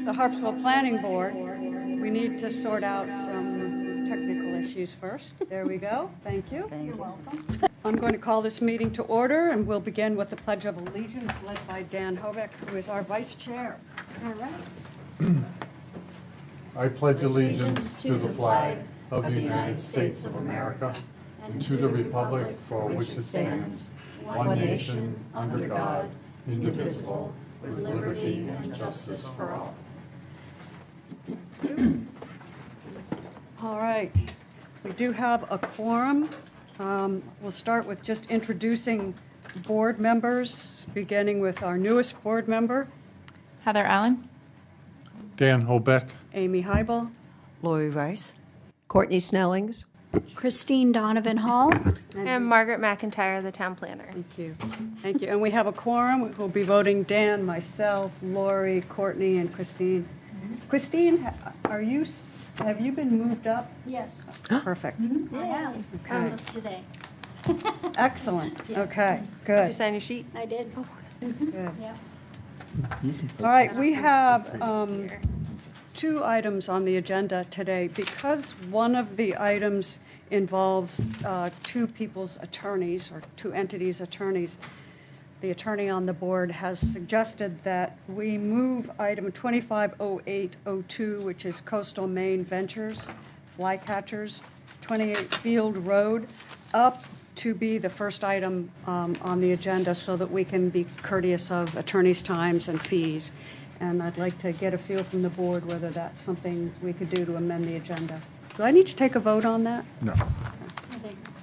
the Harpswell Planning Board. We need to sort out some technical issues first. There we go. Thank you. You're welcome. I'm going to call this meeting to order, and we'll begin with the Pledge of Allegiance led by Dan Hobeck, who is our Vice Chair. All right. I pledge allegiance to the flag of the United States of America and to the republic for which it stands, one nation, under God, indivisible, with liberty and justice for all. All right. We do have a quorum. We'll start with just introducing board members, beginning with our newest board member, Heather Allen. Dan Hobeck. Amy Heibel, Lori Rice. Courtney Snellings. Christine Donovan Hall. And Margaret McIntyre, the town planner. Thank you. Thank you. And we have a quorum. We'll be voting Dan, myself, Lori, Courtney, and Christine. Christine, have you been moved up? Yes, Perfect. I have, as of today. Excellent. Okay, Did you good. sign your sheet? I did. Good. Yeah. All right, we have two items on the agenda today. Because one of the items involves two people's attorneys, or two entities' attorneys, the attorney on the board has suggested that we move item 250802, which is Coastal Maine Ventures, Flycatchers, 28 Field Road, up to be the first item on the agenda so that we can be courteous of attorneys' times and fees. And I'd like to get a feel from the board whether that's something we could do to amend the agenda. Do I need to take a vote on that? No.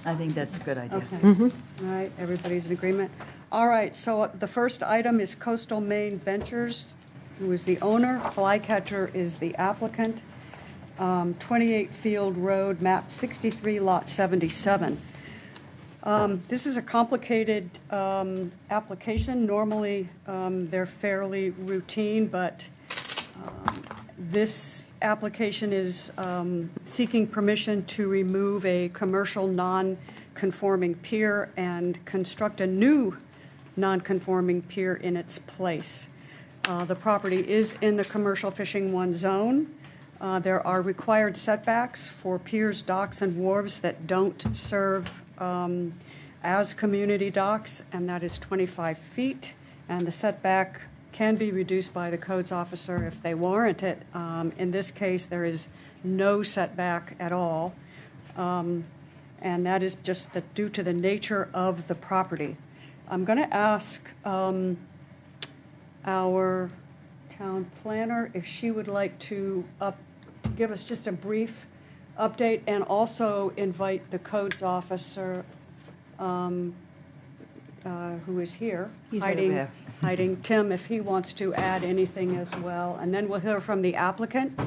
I think that's a good idea. Okay. All right, everybody's in agreement. All right, so the first item is Coastal Maine Ventures, who is the owner. Flycatcher is the applicant. 28 Field Road, map 63, lot 77. This is a complicated application. Normally, they're fairly routine, but this application is seeking permission to remove a commercial non-conforming pier and construct a new non-conforming pier in its place. The property is in the commercial fishing 1 zone. There are required setbacks for piers, docks, and wharves that don't serve as community docks, and that is 25 feet. And the setback can be reduced by the codes officer if they warrant it. In this case, there is no setback at all, and that is just due to the nature of the property. I'm going to ask our town planner if she would like to give us just a brief update, and also invite the codes officer who is here, He's right over there. hiding, Tim, if he wants to add anything as well. And then we'll hear from the applicant,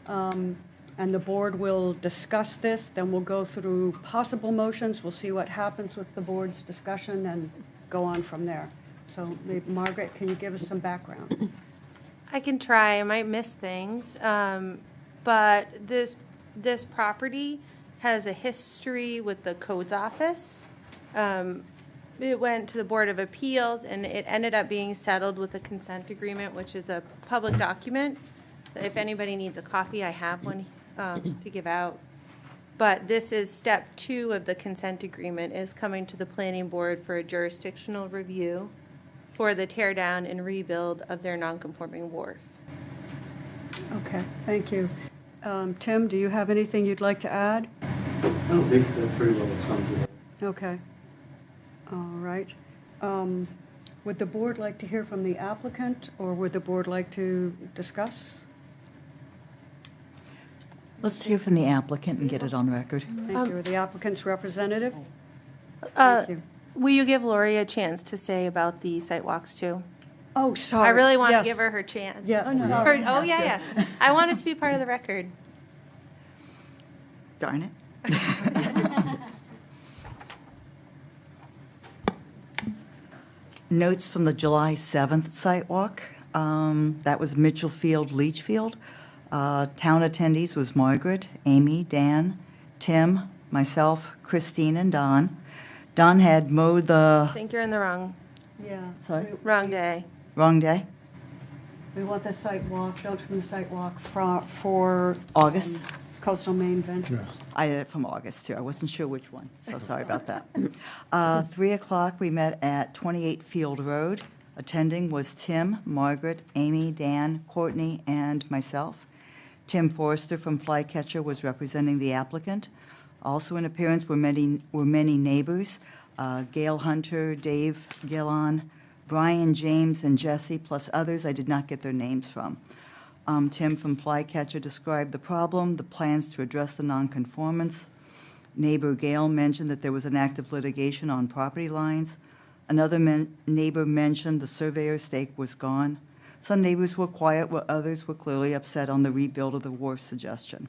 and the board will discuss this. Then we'll go through possible motions. We'll see what happens with the board's discussion and go on from there. So maybe, Margaret, can you give us some background? I can try. I might miss things. But this property has a history with the codes office. It went to the Board of Appeals, and it ended up being settled with a consent agreement, which is a public document. If anybody needs a copy, I have one to give out. But this is step 2 of the consent agreement, is coming to the planning board for a jurisdictional review for the tear down and rebuild of their non-conforming wharf. Okay, thank you. Tim, do you have anything you'd like to add? I don't think that pretty well sums it up. Okay. All right. Would the board like to hear from the applicant, or would the board like to discuss? Let's hear from the applicant and get it on record. Thank you. The applicant's representative? Thank you. Will you give Lori a chance to say about the site walks too? Oh, sorry. I really want Yes. to give her chance. Yeah. Oh, yeah. I want it to be part of the record. Darn it. Notes from the July 7th site walk. That was Mitchell Field, Leachfield. Town attendees was Margaret, Amy, Dan, Tim, myself, Christine, and Don. Don had mowed I the, think you're in the wrong Yeah. sorry, day. wrong day? We want the site walk, notes from the site walk for. August? Coastal Maine Venture. Yes. I had it from August, too. I wasn't sure which one, so sorry about that. 3 o'clock, we met at 28 Field Road. Attending was Tim, Margaret, Amy, Dan, Courtney, and myself. Tim Forrester from Flycatcher was representing the applicant. Also in appearance were many neighbors, Gail Hunter, Dave Gillon, Brian, James, and Jesse, plus others I did not get their names from. Tim from Flycatcher described the problem, the plans to address the nonconformance. Neighbor Gail mentioned that there was an active litigation on property lines. Another neighbor mentioned the surveyor's stake was gone. Some neighbors were quiet, while others were clearly upset on the rebuild of the wharf suggestion.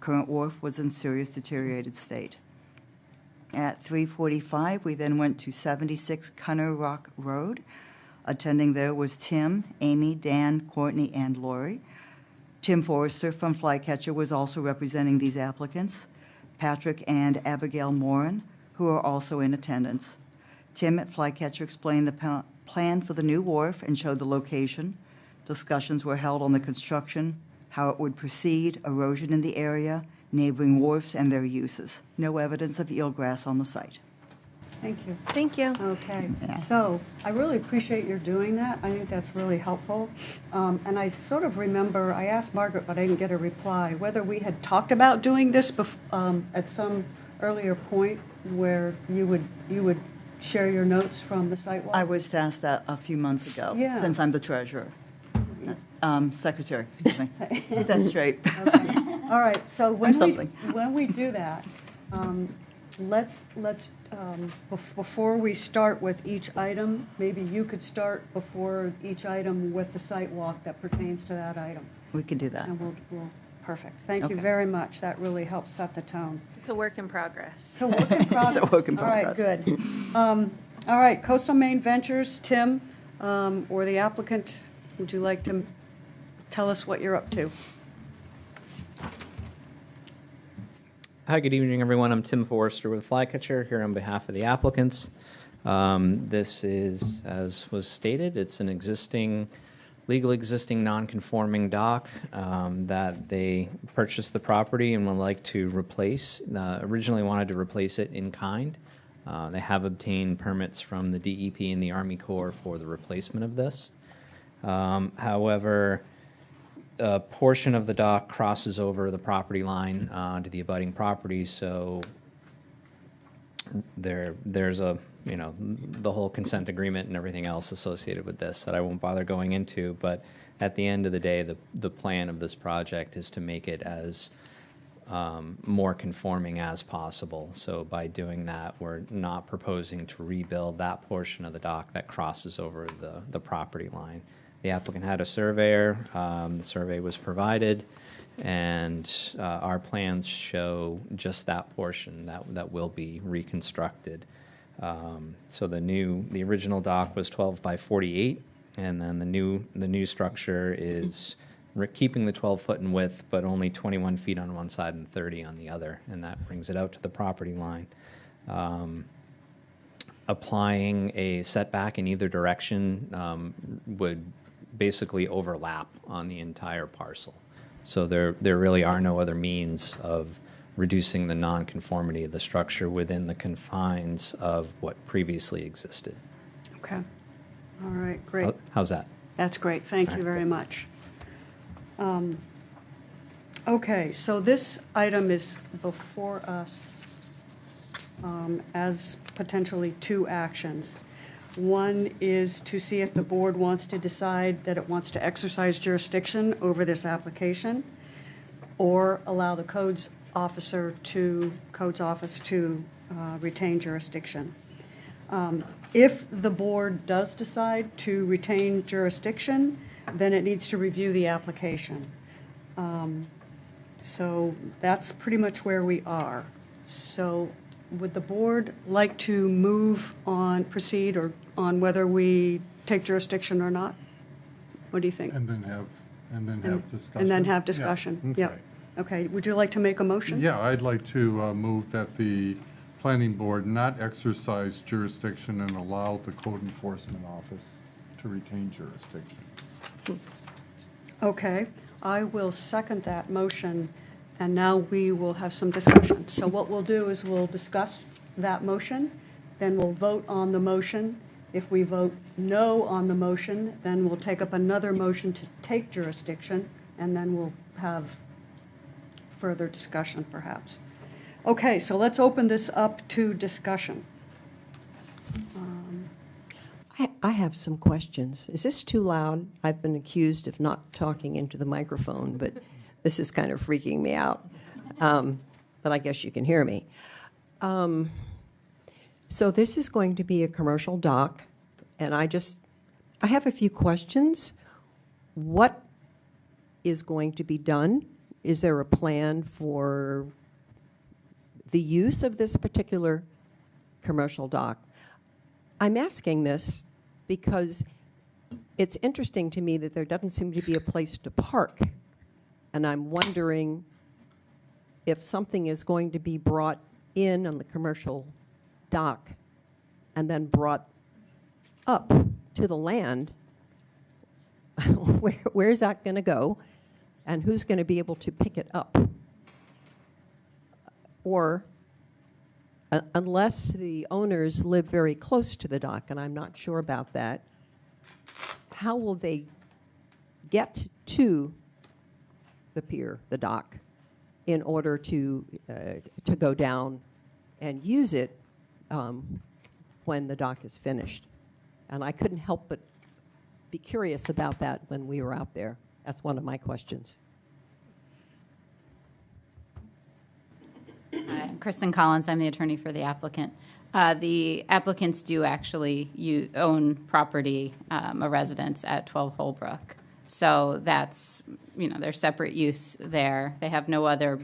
Current wharf was in serious deteriorated state. At 3:45, we then went to 76 Cunner Rock Road. Attending there was Tim, Amy, Dan, Courtney, and Lori. Tim Forrester from Flycatcher was also representing these applicants. Patrick and Abigail Moran, who are also in attendance. Tim at Flycatcher explained the plan for the new wharf and showed the location. Discussions were held on the construction, how it would proceed, erosion in the area, neighboring wharfs, and their uses. No evidence of eelgrass on the site. Thank you. Thank you. Okay, Yeah. so I really appreciate your doing that. I think that's really helpful. And I sort of remember, I asked Margaret, but I didn't get a reply, whether we had talked about doing this at some earlier point where you would share your notes from the site walk? I was asked that a few months ago, Yeah. since I'm the treasurer. Secretary, excuse me. That's straight. Okay. All right, so I'm something. when we do that, let's before we start with each item, maybe you could start before each item with the site walk that pertains to that item. We can do that. And we'll, perfect. Thank you Okay. very much. That really helps set the tone. It's a work in progress. It's a work in progress. It's a work in All right, progress. good. All right, Coastal Maine Ventures, Tim, or the applicant, would you like to tell us what you're up to? Hi, good evening, everyone. I'm Tim Forrester with Flycatcher here on behalf of the applicants. This is, as was stated, it's an legal existing non-conforming dock that they purchased the property and would like to replace. Originally wanted to replace it in kind. They have obtained permits from the DEP and the Army Corps for the replacement of this. However, a portion of the dock crosses over the property line to the abutting property, so there's the whole consent agreement and everything else associated with this that I won't bother going into, but at the end of the day, the plan of this project is to make it as more conforming as possible. So by doing that, we're not proposing to rebuild that portion of the dock that crosses over the property line. The applicant had a surveyor, the survey was provided, and our plans show just that portion that will be reconstructed. So the original dock was 12 by 48, and then the new structure is keeping the 12-foot in width, but only 21 feet on one side and 30 on the other, and that brings it out to the property line. Applying a setback in either direction would basically overlap on the entire parcel. So there really are no other means of reducing the nonconformity of the structure within the confines of what previously existed. Okay. All right, great. How's that? That's great. Thank All you right, very much. Okay, so this item is before us as potentially two actions. One is to see if the board wants to decide that it wants to exercise jurisdiction over this application, or allow the codes office to retain jurisdiction. If the board does decide to retain jurisdiction, then it needs to review the application. So that's pretty much where we are. So would the board like to proceed or on whether we take jurisdiction or not? What do you think? And then have discussion. And then have discussion. Yeah, Yep. okay. Okay, would you like to make a motion? Yeah, I'd like to move that the planning board not exercise jurisdiction and allow the code enforcement office to retain jurisdiction. Okay, I will second that motion, and now we will have some discussion. So what we'll do is we'll discuss that motion, then we'll vote on the motion. If we vote no on the motion, then we'll take up another motion to take jurisdiction, and then we'll have further discussion perhaps. Okay, so let's open this up to discussion. I have some questions. Is this too loud? I've been accused of not talking into the microphone, but this is kind of freaking me out. But I guess you can hear me. So this is going to be a commercial dock, and I have a few questions. What is going to be done? Is there a plan for the use of this particular commercial dock? I'm asking this because it's interesting to me that there doesn't seem to be a place to park. And I'm wondering if something is going to be brought in on the commercial dock and then brought up to the land, where is that going to go? And who's going to be able to pick it up? Or unless the owners live very close to the dock, and I'm not sure about that, how will they get to the pier, the dock, in order to go down and use it when the dock is finished? And I couldn't help but be curious about that when we were out there. That's one of my questions. I'm Kristen Collins. I'm the attorney for the applicant. The applicants do actually own property, a residence at 12 Holbrook. So that's, there's separate use there. They have no other,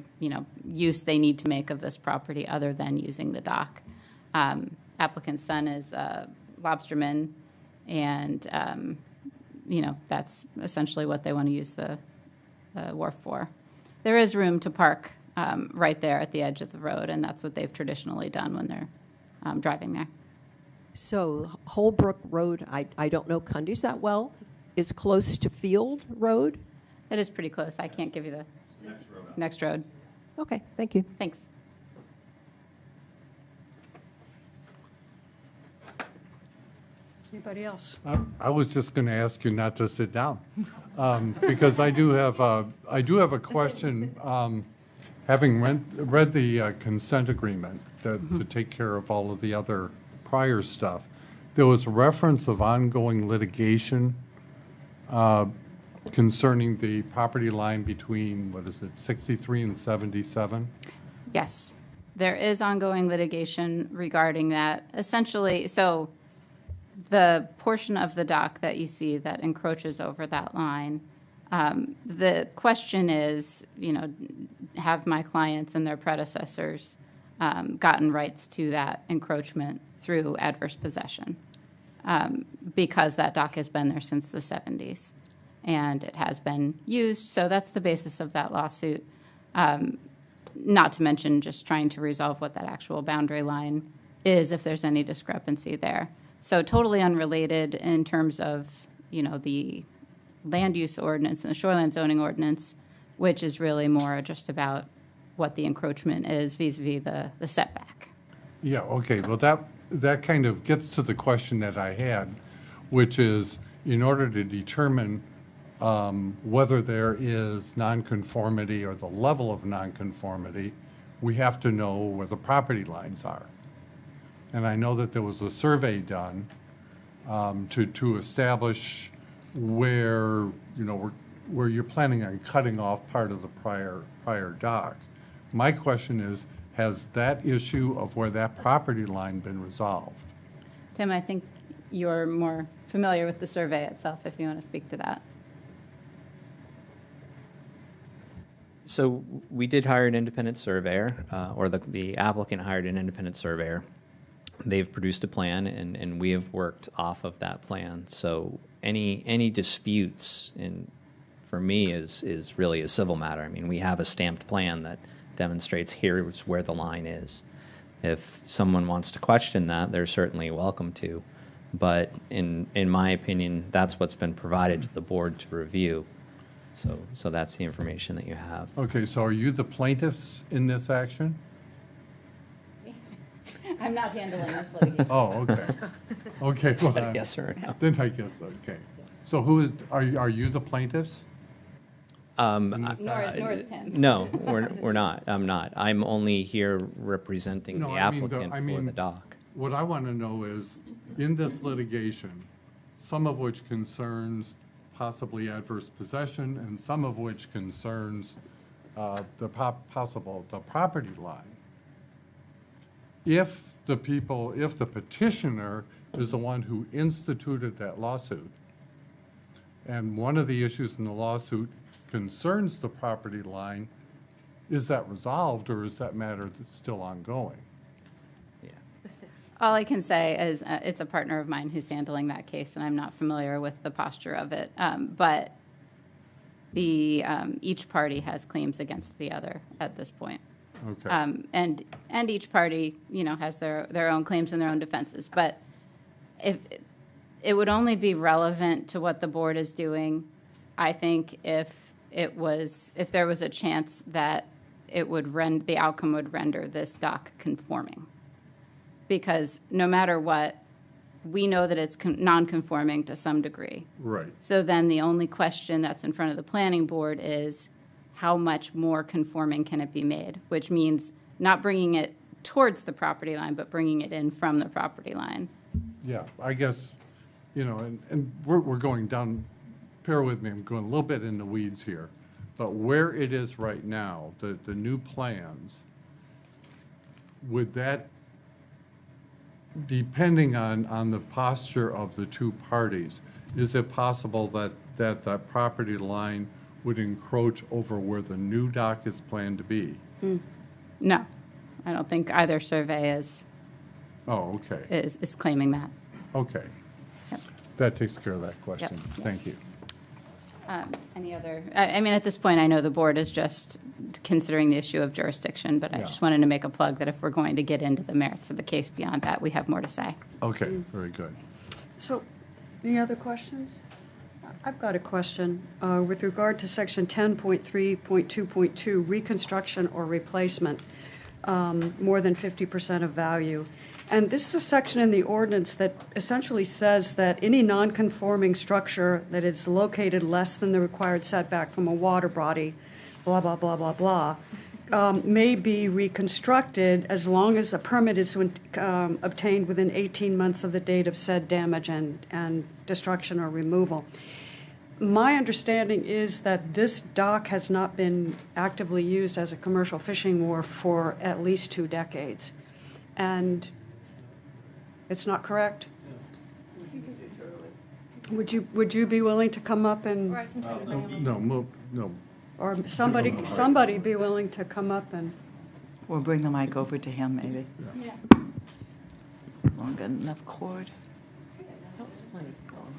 use they need to make of this property other than using the dock. Applicant's son is a lobsterman, and, that's essentially what they want to use the wharf for. There is room to park right there at the edge of the road, and that's what they've traditionally done when they're driving there. So Holbrook Road, I don't know Cundies that well, is close to Field Road? It is pretty close. I can't give you the next road. Okay, thank you. Thanks. Anybody else? I was just going to ask you not to sit down, because I do have a question. Having read the consent agreement to take care of all of the other prior stuff, there was a reference of ongoing litigation concerning the property line between, 63 and 77? Yes, there is ongoing litigation regarding that. Essentially, so the portion of the dock that you see that encroaches over that line, the question is, have my clients and their predecessors gotten rights to that encroachment through adverse possession? Because that dock has been there since the 70s, and it has been used. So that's the basis of that lawsuit. Not to mention just trying to resolve what that actual boundary line is, if there's any discrepancy there. So totally unrelated in terms of, the land use ordinance and the shoreline zoning ordinance, which is really more just about what the encroachment is vis-a-vis the setback. Yeah, okay. Well, that kind of gets to the question that I had, which is, in order to determine whether there is nonconformity or the level of nonconformity, we have to know where the property lines are. And I know that there was a survey done to establish where you're planning on cutting off part of the prior dock. My question is, has that issue of where that property line been resolved? Tim, I think you're more familiar with the survey itself, if you want to speak to that. So we did hire an independent surveyor, or the applicant hired an independent surveyor. They've produced a plan, and we have worked off of that plan. So any disputes, for me, is really a civil matter. I mean, we have a stamped plan that demonstrates here's where the line is. If someone wants to question that, they're certainly welcome to. But in my opinion, that's what's been provided to the board to review. So that's the information that you have. Okay, so are you the plaintiffs in this action? I'm not handling this litigation. Oh, okay. Okay, well, But yes or no? then I guess, okay. So who is, are you the plaintiffs? Nor is Tim. No, we're not. I'm not. I'm only here representing the No, I mean the- applicant I for mean- the dock. What I want to know is, in this litigation, some of which concerns possibly adverse possession and some of which concerns the property line. If the petitioner is the one who instituted that lawsuit, and one of the issues in the lawsuit concerns the property line, is that resolved or is that matter still ongoing? Yeah. All I can say is it's a partner of mine who's handling that case, and I'm not familiar with the posture of it. But each party has claims against the other at this point. Okay. And each party, has their own claims and their own defenses. But if it would only be relevant to what the board is doing, I think, if there was a chance that the outcome would render this dock conforming. Because no matter what, we know that it's non-conforming to some degree. Right. So then the only question that's in front of the planning board is how much more conforming can it be made? Which means not bringing it towards the property line, but bringing it in from the property line. Yeah, I guess, and we're going down, bear with me, I'm going a little bit in the weeds here. But where it is right now, the new plans, would that, depending on the posture of the two parties, is it possible that property line would encroach over where the new dock is planned to be? No, I don't think either survey is Oh, okay, claiming that. okay. Yep. That takes care of that question. Yep. Thank you. Any other, I mean, at this point, I know the board is just considering the issue of jurisdiction, but I Yeah. just wanted to make a plug that if we're going to get into the merits of the case beyond that, we have more to say. Okay, very good. So, any other questions? I've got a question with regard to section 10.3.2.2, reconstruction or replacement, more than 50% of value. And this is a section in the ordinance that essentially says that any non-conforming structure that is located less than the required setback from a water body, blah, blah, blah, blah, blah, may be reconstructed as long as a permit is obtained within 18 months of the date of said damage and destruction or removal. My understanding is that this dock has not been actively used as a commercial fishing wharf for at least 2 decades. And it's not correct? Would you be willing to come up and, No, or somebody be willing to come up and, We'll bring the mic over to him, maybe. Long got enough cord?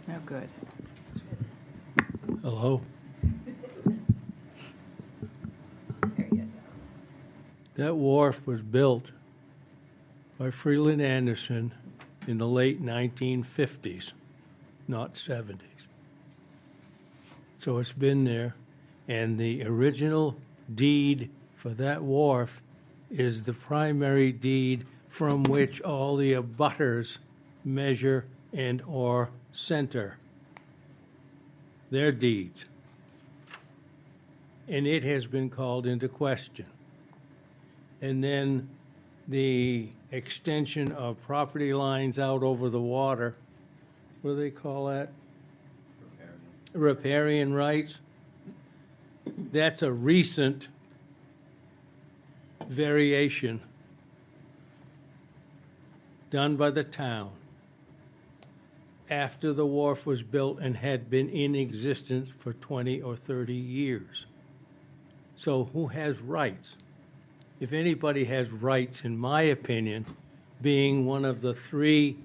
Oh, good. Hello? That wharf was built by Freeland Anderson in the late 1950s, not 70s. So it's been there, and the original deed for that wharf is the primary deed from which all the abutters measure and/or center their deeds. And it has been called into question. And then the extension of property lines out over the water, what do they call that? Riparian rights. That's a recent variation done by the town after the wharf was built and had been in existence for 20 or 30 years. So who has rights? If anybody has rights, in my opinion, being one of the 3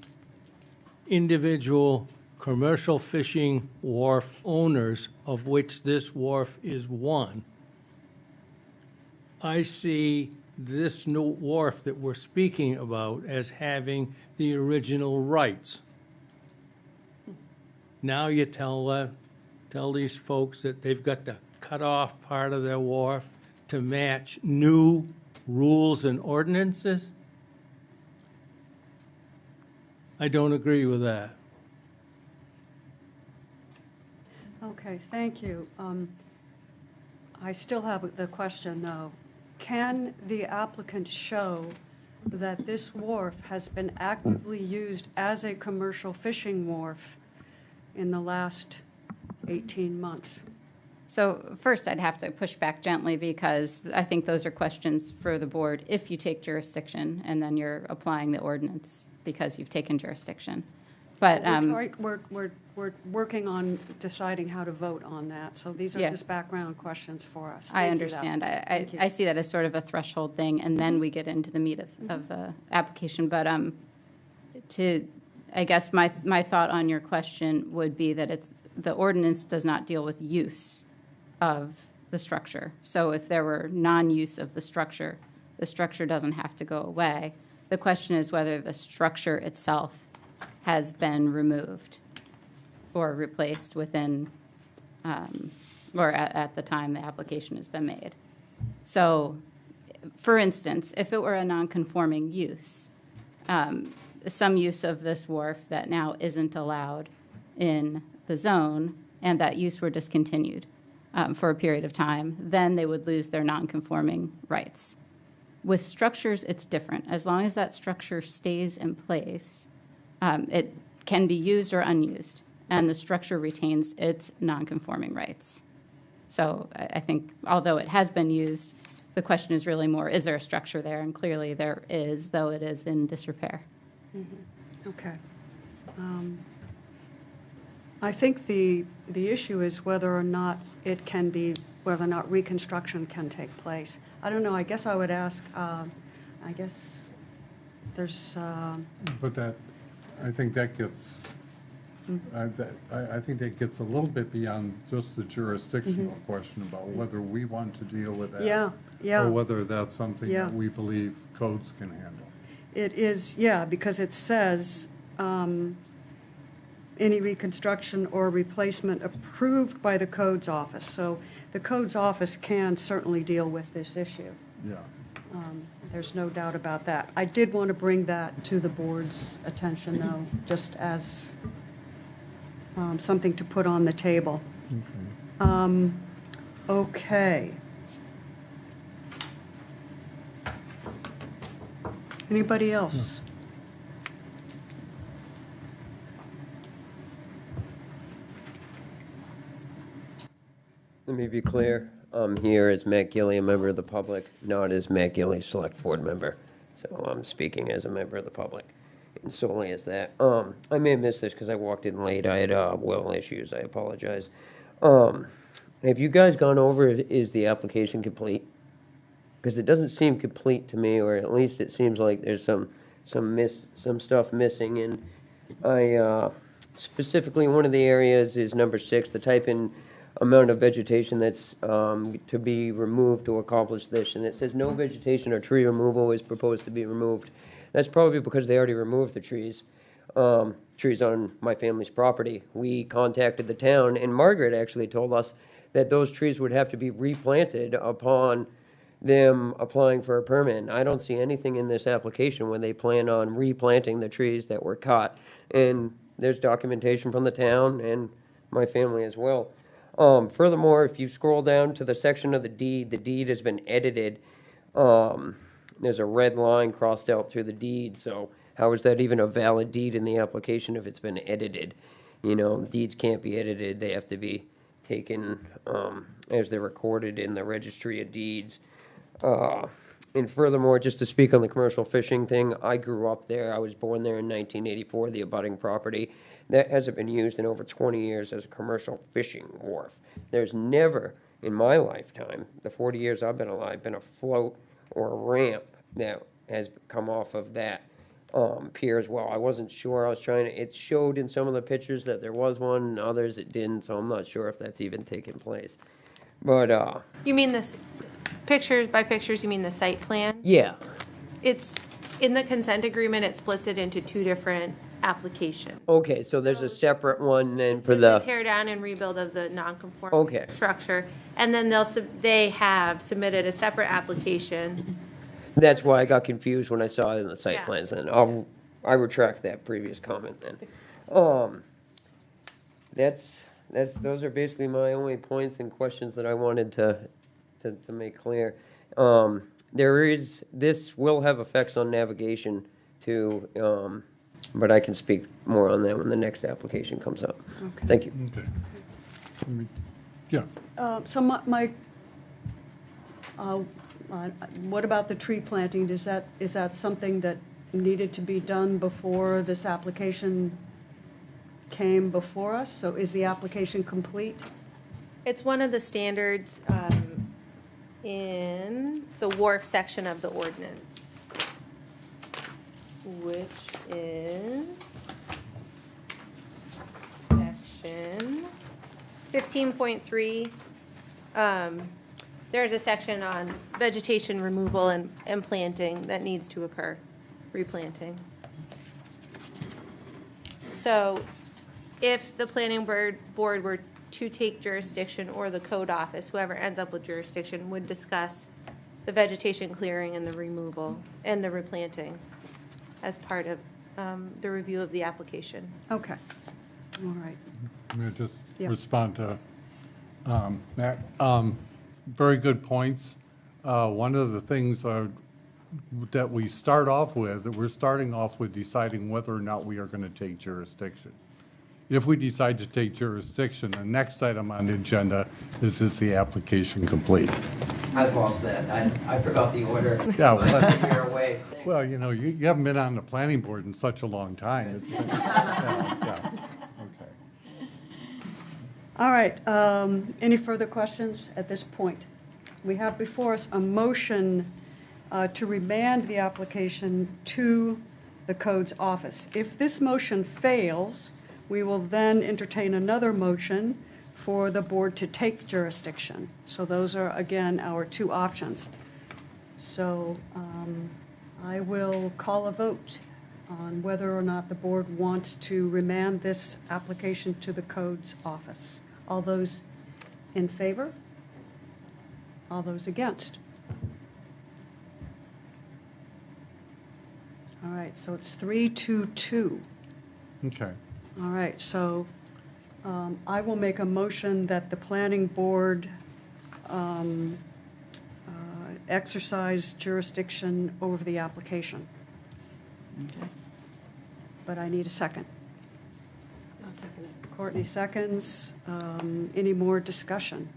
individual commercial fishing wharf owners, of which this wharf is one, I see this new wharf that we're speaking about as having the original rights. Now you tell tell these folks that they've got to cut off part of their wharf to match new rules and ordinances? I don't agree with that. Okay, thank you. I still have the question, though. Can the applicant show that this wharf has been actively used as a commercial fishing wharf in the last 18 months? So first, I'd have to push back gently because I think those are questions for the board if you take jurisdiction and then you're applying the ordinance because you've taken jurisdiction. But We're working on deciding how to vote on that, so these are Yeah. just background questions for us. I Thank you, though. understand. Thank you. I see that as sort of a threshold thing, and then we get into the meat of the application. But I guess my thought on your question would be that the ordinance does not deal with use of the structure. So if there were non-use of the structure doesn't have to go away. The question is whether the structure itself has been removed or replaced within, or at the time the application has been made. So, for instance, if it were a non-conforming use, some use of this wharf that now isn't allowed in the zone, and that use were discontinued for a period of time, then they would lose their non-conforming rights. With structures, it's different. As long as that structure stays in place, it can be used or unused, and the structure retains its non-conforming rights. So I think, although it has been used, the question is really more, is there a structure there? And clearly there is, though it is in disrepair. Okay. I think the issue is whether or not reconstruction can take place. I don't know, I guess I would ask, I guess there's, But I think that gets, I think that gets a little bit beyond just the jurisdictional question about whether we want to deal with that. Yeah. Or whether that's something Yeah. that we believe codes can handle. it is, yeah, because it says, any reconstruction or replacement approved by the codes office. So the codes office can certainly deal with this issue. Yeah. There's no doubt about that. I did want to bring that to the board's attention, though, just as something to put on the table. Okay. Anybody else? Let me be clear. I'm here as Matt Gilly, a member of the public, not as Matt Gilly, Select Board member. So I'm speaking as a member of the public, and solely as that. I may have missed this because I walked in late. I had well issues. I apologize. Have you guys gone over, is the application complete? Because it doesn't seem complete to me, or at least it seems like there's some stuff missing. And I specifically, one of the areas is number 6, the type in amount of vegetation that's to be removed to accomplish this. And it says no vegetation or tree removal is proposed to be removed. That's probably because they already removed the trees. Trees on my family's property. We contacted the town, and Margaret actually told us that those trees would have to be replanted upon them applying for a permit. And I don't see anything in this application when they plan on replanting the trees that were cut. And there's documentation from the town and my family as well. Furthermore, if you scroll down to the section of the deed has been edited. There's a red line crossed out through the deed, so how is that even a valid deed in the application if it's been edited? You know, deeds can't be edited. They have to be taken as they're recorded in the registry of deeds. And furthermore, just to speak on the commercial fishing thing, I grew up there. I was born there in 1984, the abutting property. That hasn't been used in over 20 years as a commercial fishing wharf. There's never, in my lifetime, the 40 years I've been alive, been a float or a ramp that has come off of that pier as well. I wasn't sure. It showed in some of the pictures that there was one, and others it didn't, so I'm not sure if that's even taken place. But, You mean this, pictures by pictures, you mean the site plan? yeah. It's, in the consent agreement, it splits it into two different application. Okay, so there's a separate one then for This is the the, tear down and rebuild of the non-conforming Okay. structure. And then they have submitted a separate application. that's why I got confused when I saw it in the site Yeah. plans then. I retract that previous comment then. Those are basically my only points and questions that I wanted to make clear. This will have effects on navigation too, but I can speak more on that when the next application comes up. Okay. Thank you. Okay. Yeah, So what about the tree planting? Is that something that needed to be done before this application came before us? So is the application complete? It's one of the standards in the wharf section of the ordinance, which is section 15.3. There's a section on vegetation removal and planting that needs to occur, replanting. So if the planning board were to take jurisdiction, or the code office, whoever ends up with jurisdiction, would discuss the vegetation clearing and the removal and the replanting as part of the review of the application. Okay, all right. I'm going to just Yeah. respond to that. Very good points. One of the things that we start off with, we're starting off with deciding whether or not we are going to take jurisdiction. If we decide to take jurisdiction, the next item on the agenda is the application complete? I lost that. I forgot the order. Yeah, well, You're away. well, you haven't been on the planning board in such a long time. It's been- yeah, okay. All right, any further questions at this point? We have before us a motion to remand the application to the codes office. If this motion fails, we will then entertain another motion for the board to take jurisdiction. So those are, again, our two options. So I will call a vote on whether or not the board wants to remand this application to the codes office. All those in favor? All those against? All right, so it's 3-2-2. Okay. All right, so I will make a motion that the planning board exercise jurisdiction over the application. Okay. But I need a second. I'll second it. Courtney seconds. Any more discussion?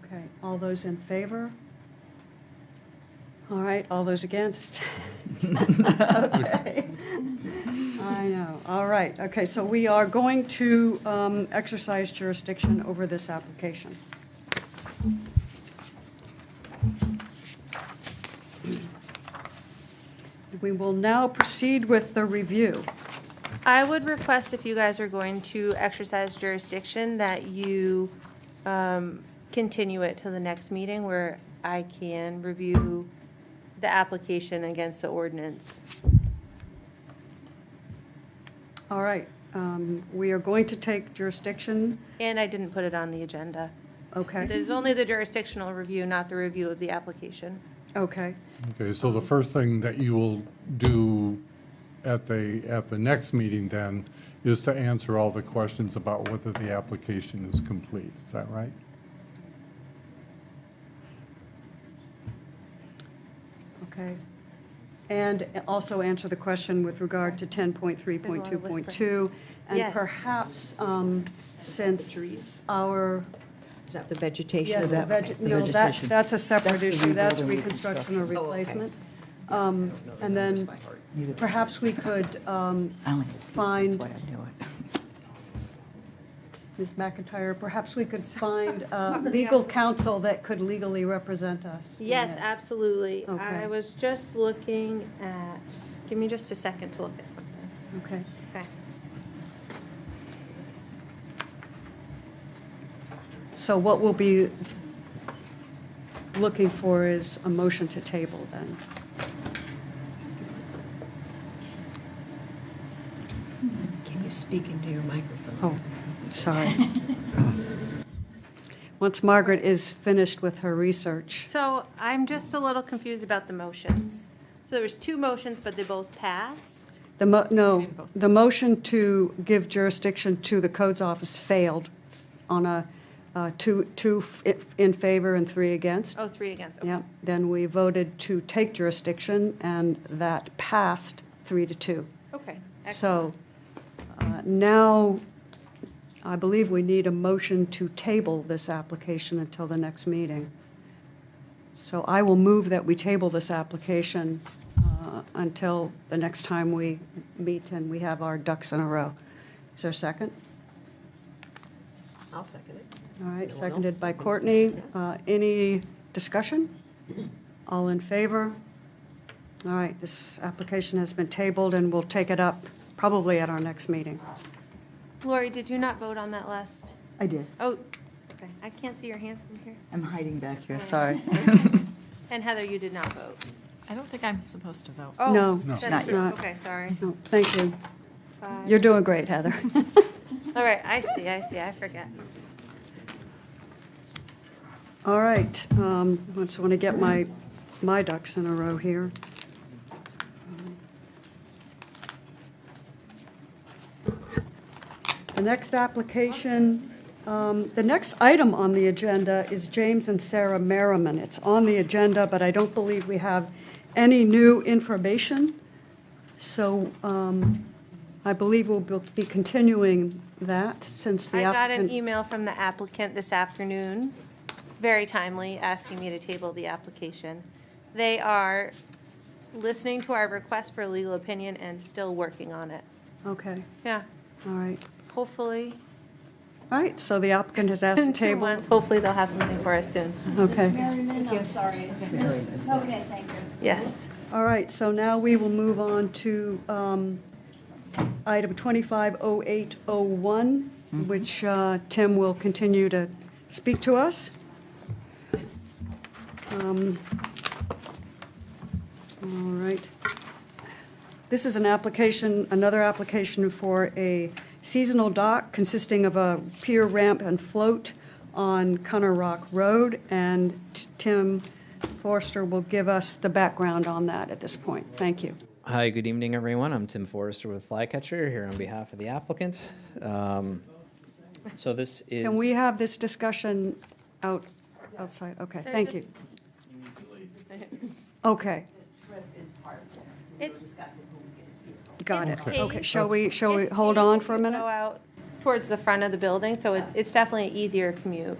Okay, all those in favor? All right, all those against? Okay. I know, all right, okay, so we are going to exercise jurisdiction over this application. We will now proceed with the review. I would request, if you guys are going to exercise jurisdiction, that you continue it to the next meeting where I can review the application against the ordinance. All right, we are going to take jurisdiction, And I didn't put it on the agenda. okay, There's only the jurisdictional review, not the review of the application. okay, Okay, so the first thing that you will do at the next meeting then is to answer all the questions about whether the application is complete. Is that right? okay. And also answer the question with regard to 10.3.2.2. And Yes. perhaps, since our, Is that the vegetation? yes, Or that- no, vegetation. that's a separate That's the issue. That's rebuilding reconstruction or reconstruction. Oh, okay. replacement. And then perhaps we could I only find, That's why I knew it. Ms. McIntyre, perhaps we could find legal counsel that could legally represent us. in Yes, this. absolutely. Okay. I was just looking at, give me just a second to look at something. Okay. Okay. So what we'll be looking for is a motion to table then. speak into your microphone. Oh, sorry. Once Margaret is finished with her research. So I'm just a little confused about the motions. So there was two motions, but they both passed? No, the motion to give jurisdiction to the codes office failed on a two in favor and 3 against. Oh, 3 against, okay. Yeah, then we voted to take jurisdiction, and that passed 3-2. Okay, So excellent. now, I believe we need a motion to table this application until the next meeting. So I will move that we table this application until the next time we meet and we have our ducks in a row. Is there a second? I'll second it. All right, Anyone seconded else? by Courtney. Any discussion? All in favor? All right, this application has been tabled, and we'll take it up probably at our next meeting. Lori, did you not vote on that last? I did. Oh, okay. I can't see your hands from here. I'm hiding back here, sorry. And Heather, you did not vote? I don't think I'm supposed to vote. Oh, No, that's not true. yet. Okay, sorry. No, thank you. 5. You're doing great, Heather. All right, I see, I forget. All right, I just want to get my ducks in a row here. The next application, the next item on the agenda is James and Sarah Merriman. It's on the agenda, but I don't believe we have any new information. So I believe we'll be continuing that since the I got applicant. an email from the applicant this afternoon, very timely, asking me to table the application. They are listening to our request for a legal opinion and still working on it. Okay, Yeah, all right. hopefully, All right, so the applicant has asked to in 2 table. months, hopefully they'll have something for us soon. Okay, Merriman, I'm sorry. Okay, thank you. Yes. all right, so now we will move on to item 250801, which Tim will continue to speak to us. All right. This is an application, another application for a seasonal dock consisting of a pier, ramp, and float on Cunner Rock Road, and Tim Forster will give us the background on that at this point. Thank you. Hi, good evening, everyone. I'm Tim Forrester with Flycatcher here on behalf of the applicant. So this is. Can we have this discussion outside? Okay, So thank just- you. Okay, It's, got it. It's Okay, paved. shall we it's hold on paved for a to minute? Go out towards the front of the building, so it's definitely an easier commute,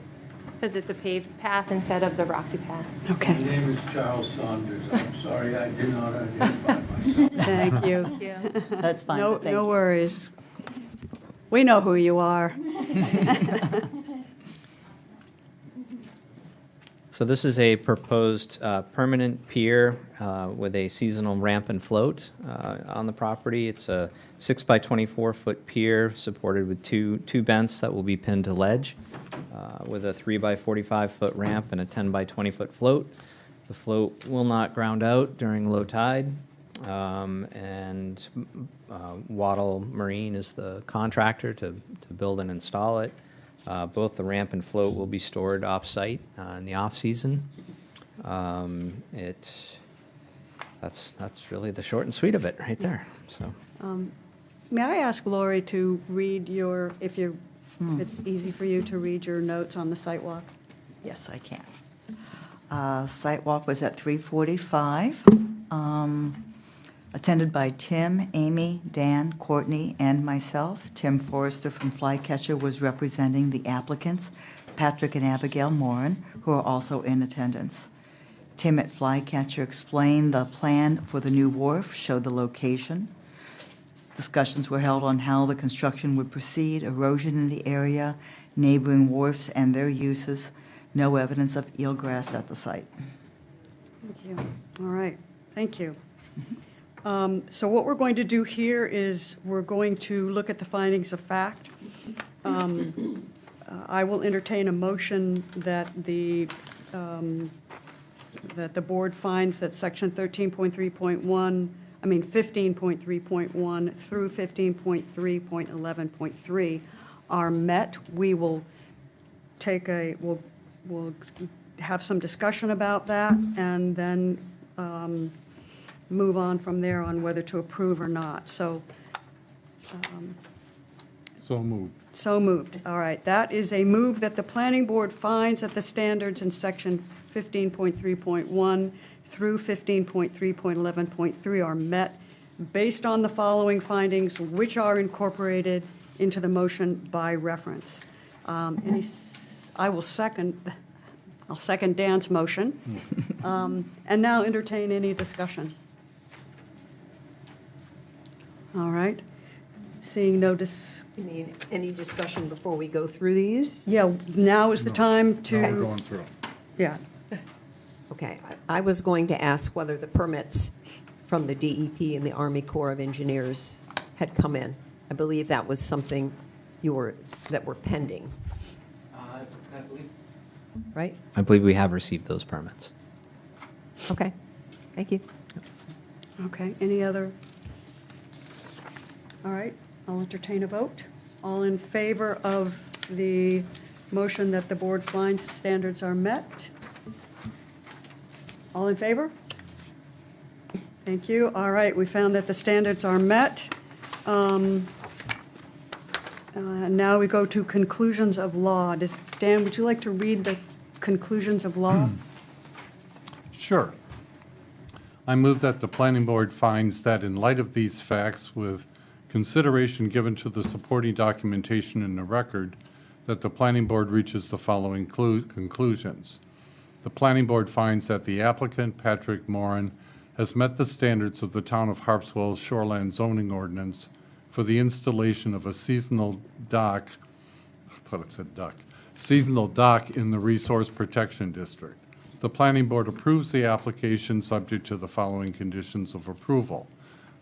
because it's a paved path instead of the rocky path. Okay, My name is Charles Saunders. I'm sorry I did not identify myself. thank you. Thank you. That's fine, No, but thank no you. worries. We know who you are. So this is a proposed permanent pier with a seasonal ramp and float on the property. It's a 6 by 24-foot pier supported with two bents that will be pinned to ledge with a 3 by 45-foot ramp and a 10 by 20-foot float. The float will not ground out during low tide, and Waddle Marine is the contractor to build and install it. Both the ramp and float will be stored off-site in the off-season. That's really the short and sweet of it right there, so. May I ask Lori to read if it's easy for you to read your notes on the site walk? Yes, I can. Site walk was at 3:45, attended by Tim, Amy, Dan, Courtney, and myself. Tim Forrester from Flycatcher was representing the applicants, Patrick and Abigail Moran, who are also in attendance. Tim at Flycatcher explained the plan for the new wharf, showed the location. Discussions were held on how the construction would proceed, erosion in the area, neighboring wharfs and their uses. No evidence of eelgrass at the site. Thank you. All right, thank you. So what we're going to do here is we're going to look at the findings of fact. I will entertain a motion that the board finds that Section 13.3.1 15.3.1 through 15.3.11.3 are met, we will we'll have some discussion about that, and then move on from there on whether to approve or not. So moved. so moved. All right. That is a move that the planning board finds that the standards in section 15.3.1 through 15.3.11.3 are met based on the following findings, which are incorporated into the motion by reference. I'll second Dan's motion. And now entertain any discussion. All right. Seeing no Any discussion before we go through these? yeah, now is the time to. Now we're going through. Yeah. Okay, I was going to ask whether the permits from the DEP and the Army Corps of Engineers had come in. I believe that was something that were pending, right? I believe we have received those permits. Okay, thank you. Okay, any other? All right, I'll entertain a vote. All in favor of the motion that the board finds standards are met? All in favor? Thank you. All right, we found that the standards are met. Now we go to conclusions of law. Dan, would you like to read the conclusions of law? Sure. I move that the planning board finds that in light of these facts, with consideration given to the supporting documentation in the record, that the planning board reaches the following conclusions. The planning board finds that the applicant, Patrick Moran, has met the standards of the town of Harpswell's shoreland zoning ordinance for the installation of a seasonal dock in the Resource Protection District. The planning board approves the application subject to the following conditions of approval.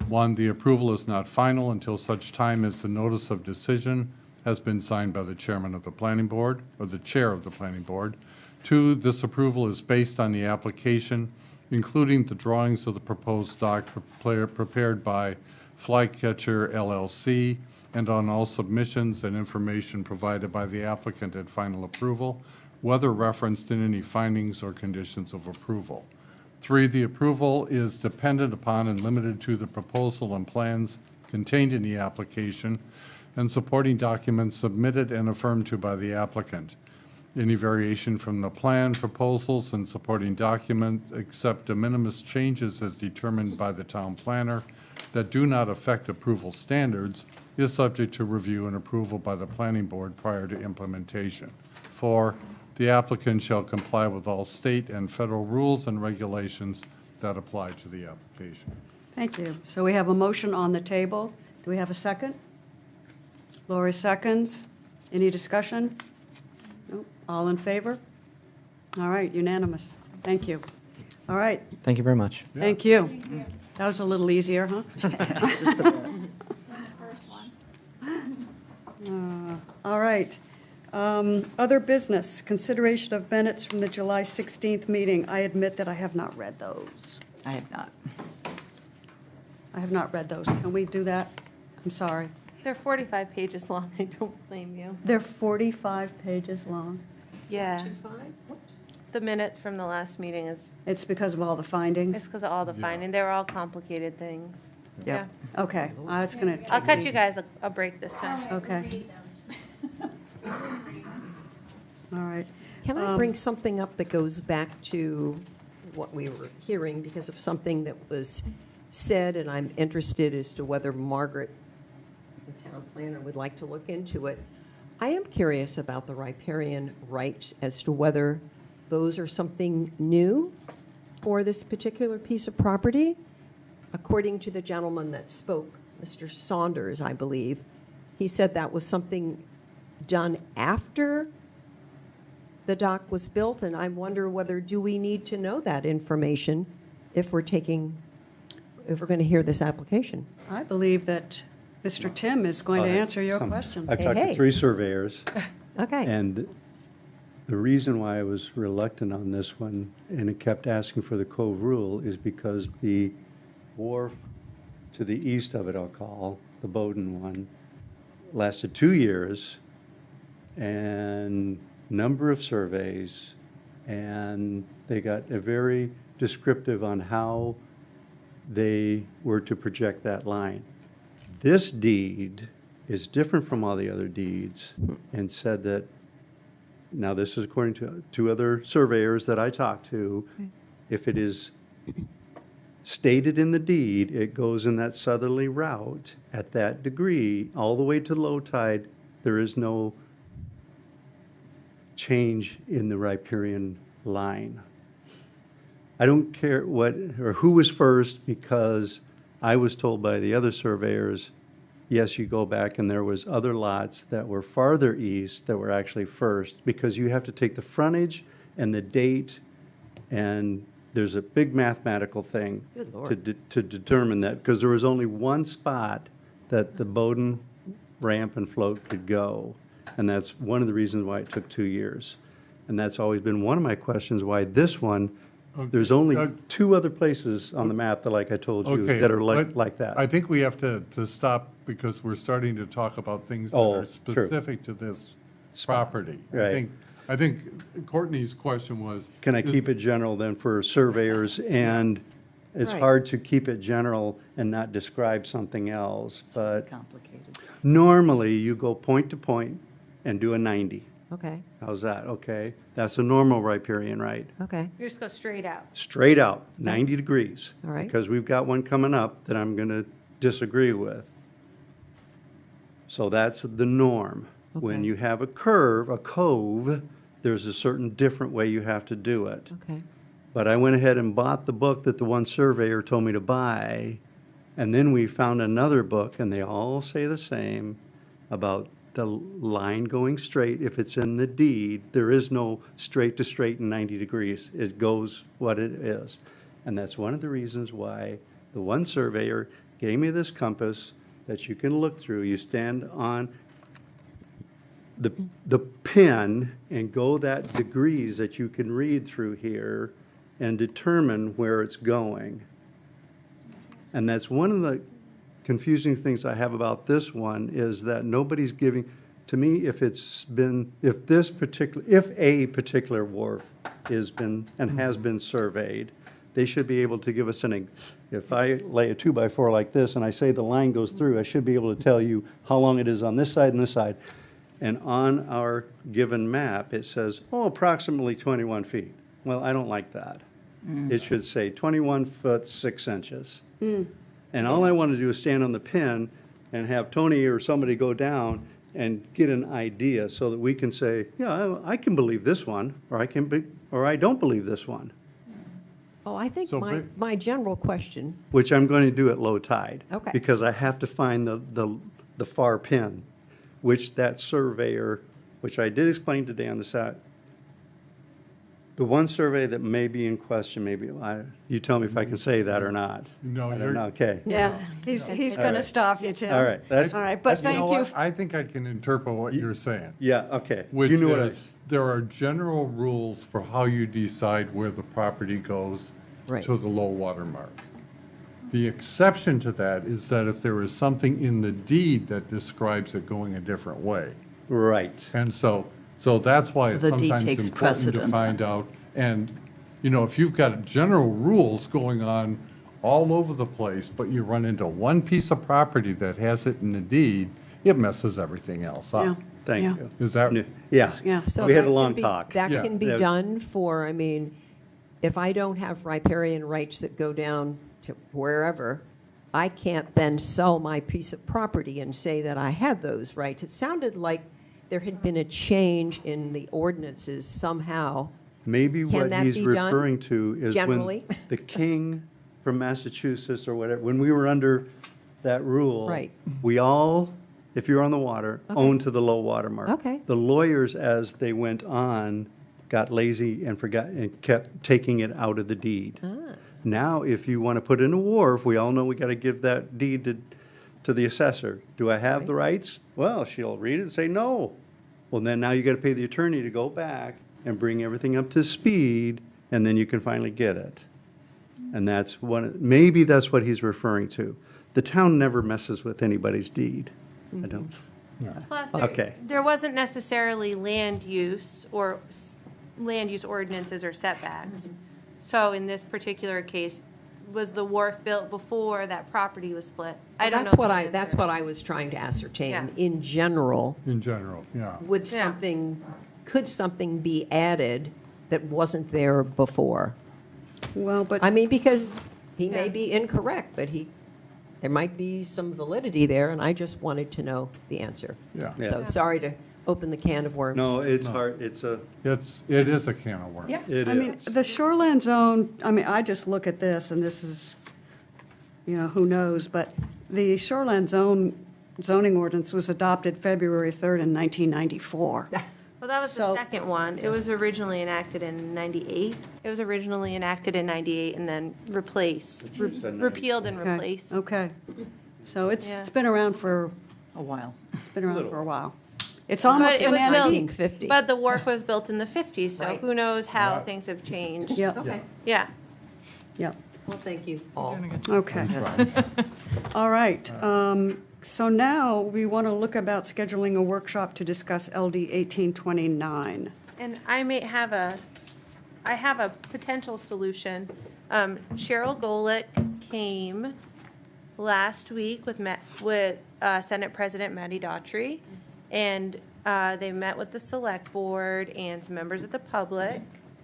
1, the approval is not final until such time as the notice of decision has been signed by the chairman of the planning board, or the chair of the planning board. 2, this approval is based on the application, including the drawings of the proposed dock prepared by Flycatcher LLC, and on all submissions and information provided by the applicant at final approval, whether referenced in any findings or conditions of approval. 3, the approval is dependent upon and limited to the proposal and plans contained in the application and supporting documents submitted and affirmed to by the applicant. Any variation from the plan, proposals, and supporting document, except de minimis changes as determined by the town planner that do not affect approval standards, is subject to review and approval by the planning board prior to implementation. 4, the applicant shall comply with all state and federal rules and regulations that apply to the application. Thank you. So we have a motion on the table. Do we have a second? Lori seconds. Any discussion? Nope. All in favor? All right, unanimous. Thank you. All right, Thank you very much. thank you. That was a little easier, huh? First one. All right. Other business, consideration of minutes from the July 16th meeting. I admit that I have not read those. I have not. I have not read those. Can we do that? I'm sorry. They're 45 pages long. I don't blame you. They're 45 pages long. Yeah. The minutes from the last meeting It's because of all the it's findings? because of all the finding. They were all complicated things. Yep. Yeah. Okay, that's going to I'll take cut me- you guys a break this time. Okay. All right. Can I bring something up that goes back to what we were hearing because of something that was said, and I'm interested as to whether Margaret, the town planner, would like to look into it. I am curious about the riparian rights as to whether those are something new for this particular piece of property. According to the gentleman that spoke, Mr. Saunders, I believe, he said that was something done after the dock was built, and I wonder whether, do we need to know that information if we're going to hear this application? I believe that Mr. Tim is going to answer your question. I've talked Hey. to 3 surveyors, Okay. and the reason why I was reluctant on this one, and it kept asking for the Cove Rule, is because the wharf to the east of it, I'll call, the Bowden one, lasted 2 years, and number of surveys, and they got a very descriptive on how they were to project that line. This deed is different from all the other deeds and said that, now this is according to two other surveyors that I talked to, if it is stated in the deed, it goes in that southerly route at that degree, all the way to low tide, there is no change in the riparian line. I don't care what, or who was first, because I was told by the other surveyors, yes, you go back and there was other lots that were farther east that were actually first, because you have to take the frontage and the date, and there's a big mathematical thing Good Lord. to determine that, because there was only one spot that the Bowden ramp and float could go, and that's one of the reasons why it took 2 years. And that's always been one of my questions, why this one, there's only two other places on the map that, like I told you, Okay, that are but like that. I think we have to stop because we're starting to talk about things that Oh, are true. specific to this property. Right. I think Courtney's question was. Can I is- keep it general then for surveyors? And it's Right. hard to keep it general and not describe something else. But It's complicated. normally, you go point to point and do a 90. Okay, How's that? Okay? That's a normal riparian, right? okay. You just go straight out. Straight out, 90 degrees. All right. Because we've got one coming up that I'm going to disagree with. So that's the norm. When Okay. you have a curve, a cove, there's a certain different way you have to do it. Okay. But I went ahead and bought the book that the one surveyor told me to buy, and then we found another book, and they all say the same about the line going straight. If it's in the deed, there is no straight to straight in 90 degrees. It goes what it is. And that's one of the reasons why the one surveyor gave me this compass that you can look through. You stand on the pin and go that degrees that you can read through here and determine where it's going. And that's one of the confusing things I have about this one, is that nobody's giving, to me, if a particular wharf has been surveyed, they should be able to give us if I lay a 2x4 like this and I say the line goes through, I should be able to tell you how long it is on this side and this side. And on our given map, it says, approximately 21 feet. Well, I don't like that. It should say 21 foot 6 inches. And all I want to do is stand on the pin and have Tony or somebody go down and get an idea so that we can say, yeah, I can believe this one, or I don't believe this one, Oh, I think So my, ba- my general question, which I'm going to do at low tide. Okay. Because I have to find the far pin, which that surveyor, which I did explain today on the side, the one survey that may be in question, you tell me if I can say that or not. No, I don't you're- know. Okay. Yeah, he's going to stop you, Tim. All right, that's- All right, but You thank know you. what? I think I can interpret what you're saying. Yeah, okay. Which You knew what I- is, there are general rules for how you decide where the property goes Right. to the low water mark. The exception to that is that if there is something in the deed that describes it going a different way. Right. And so that's why So it's the deed sometimes takes important to precedent. find out. And, if you've got general rules going on all over the place, but you run into one piece of property that has it in the deed, it messes everything else Yeah. up. Thank Yeah. you. Is that? Yeah. Yeah. so We had that a can long be- talk. That Yeah. can be Yes. done for, if I don't have riparian rights that go down to wherever, I can't then sell my piece of property and say that I have those rights. It sounded like there had been a change in the ordinances somehow. Maybe Can what that he's be done referring to is when generally? the king from Massachusetts or whatever, when we were under that rule. Right. We all, if you're on the water, Okay. owned to the low water mark. Okay. The lawyers, as they went on, got lazy and forgot and kept taking it out of the deed. Ah. Now, if you want to put in a wharf, we all know we got to give that deed to the assessor. Do I have the rights? Well, she'll read it and say no. Well, then now you got to pay the attorney to go back and bring everything up to speed, and then you can finally get it. And maybe that's what he's referring to. the town never messes with anybody's deed. I don't, Plus, Okay. there wasn't necessarily land use or land use ordinances or setbacks. So in this particular case, was the wharf built before that property was split? I don't know. That's what I was trying to ascertain. Yeah. In general, In general, yeah. could something be added that wasn't there before? Well, but I mean, because he may Yeah. be incorrect, but there might be some validity there, and I just wanted to know the answer. Yeah. Yeah. So sorry to open the can of worms. no, it's hard, it Is a can of worms. Yeah. I mean, is. the shoreland zone, I mean, I just look at this, and this is, who knows, but the shoreland zoning ordinance was adopted February 3rd in 1994. Well, that was the So- second one. It was originally enacted in 98. It was originally enacted in 98 and then repealed and Okay, replaced. Okay. So Yeah. it's been around for, A while. it's been around Little. for a while. It's almost it an was built- antique. 1950. But the wharf was built in the 50s, so Right. who knows how Right. things have changed. Yep, Okay. Yeah. yep, Well, thank you all. okay. All right. So now we want to look about scheduling a workshop to discuss LD 1829. And I have a potential solution. Cheryl Golick came last week with Senate President Matty Daughtry, and they met with the select board and some members of the public,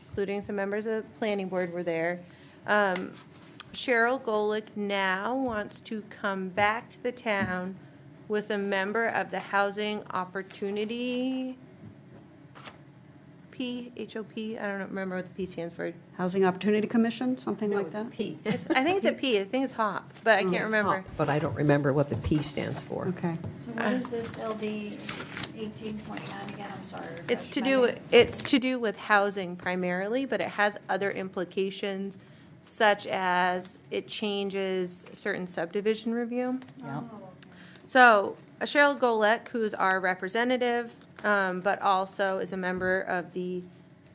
including some members of the planning board were there. Cheryl Golick now wants to come back to the town with a member of the Housing Opportunity HOP, I don't remember what the P stands for. Housing Opportunity Commission, something No, like it's that? P. I think it's a P, I think it's HOP, but I can't It's remember. HOP, But I don't remember what the P stands for. Okay. So what is this LD 1829 again? I'm sorry. It's refresh to do with housing primarily, but it has other implications such as it changes certain subdivision review. Yeah. So Cheryl Golek, who's our representative, but also is a member of the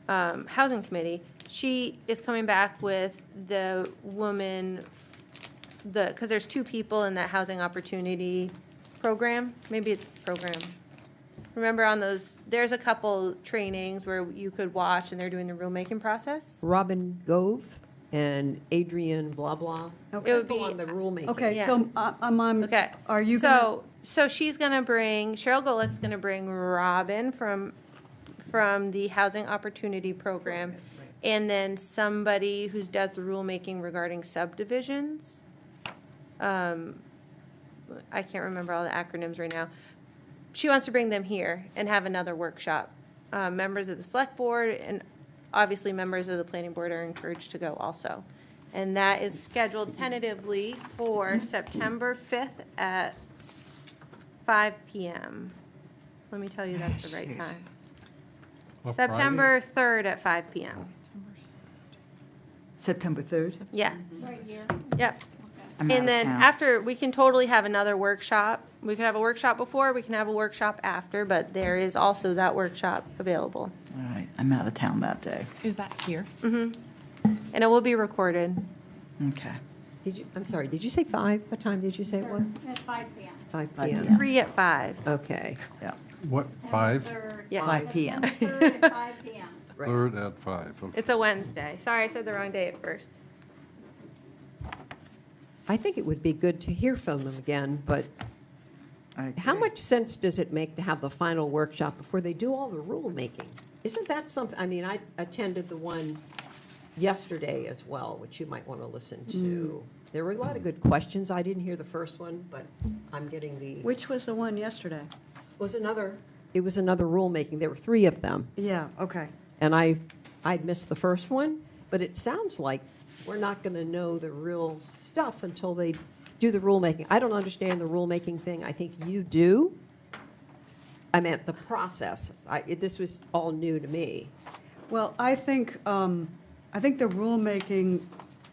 Housing Committee, she is coming back with the woman, because there's two people in that Housing Opportunity program. Maybe it's program. Remember on those, there's a couple trainings where you could watch and they're doing the rulemaking process? Robin Gove and Adrian blah blah. Okay. It would People be- on the rulemaking. Okay, Yeah. so Okay. are you going So she's gonna bring, Cheryl Golick's gonna bring Robin from the Housing Opportunity Program, and then somebody who does the rulemaking regarding subdivisions. I can't remember all the acronyms right now. She wants to bring them here and have another workshop. Members of the select board and obviously members of the planning board are encouraged to go also. And that is scheduled tentatively for September 5th at 5 PM. Let me tell you that's the right time. What, Friday? September 3rd at 5 PM. September 3rd? Yeah, Right here. yep. I'm out And of then town. after, we can totally have another workshop. We could have a workshop before, we can have a workshop after, but there is also that workshop available. All right, I'm out of town that day. Is that here? And it will be recorded. Okay. I'm sorry, did you say 5? What time did you say it was? At 5 p.m. 5 5 p.m. p.m. 3 at 5. Okay. Yeah, What, 5? Third. Yeah. 5 p.m. September 3rd at 5 p.m. Right. 3rd at 5, okay. It's a Wednesday. Sorry, I said the wrong day at first. I think it would be good to hear from them again, but I how agree. much sense does it make to have the final workshop before they do all the rulemaking? Isn't that something, I mean, I attended the one yesterday as well, which you might want to listen to. There were a lot of good questions. I didn't hear the first one, but I'm getting the, Which was the one yesterday? it was another rulemaking. There were 3 of them. Yeah, okay. And I'd missed the first one, but it sounds like we're not going to know the real stuff until they do the rulemaking. I don't understand the rulemaking thing. I think you do. I meant the process. This was all new to me. Well, I think the rulemaking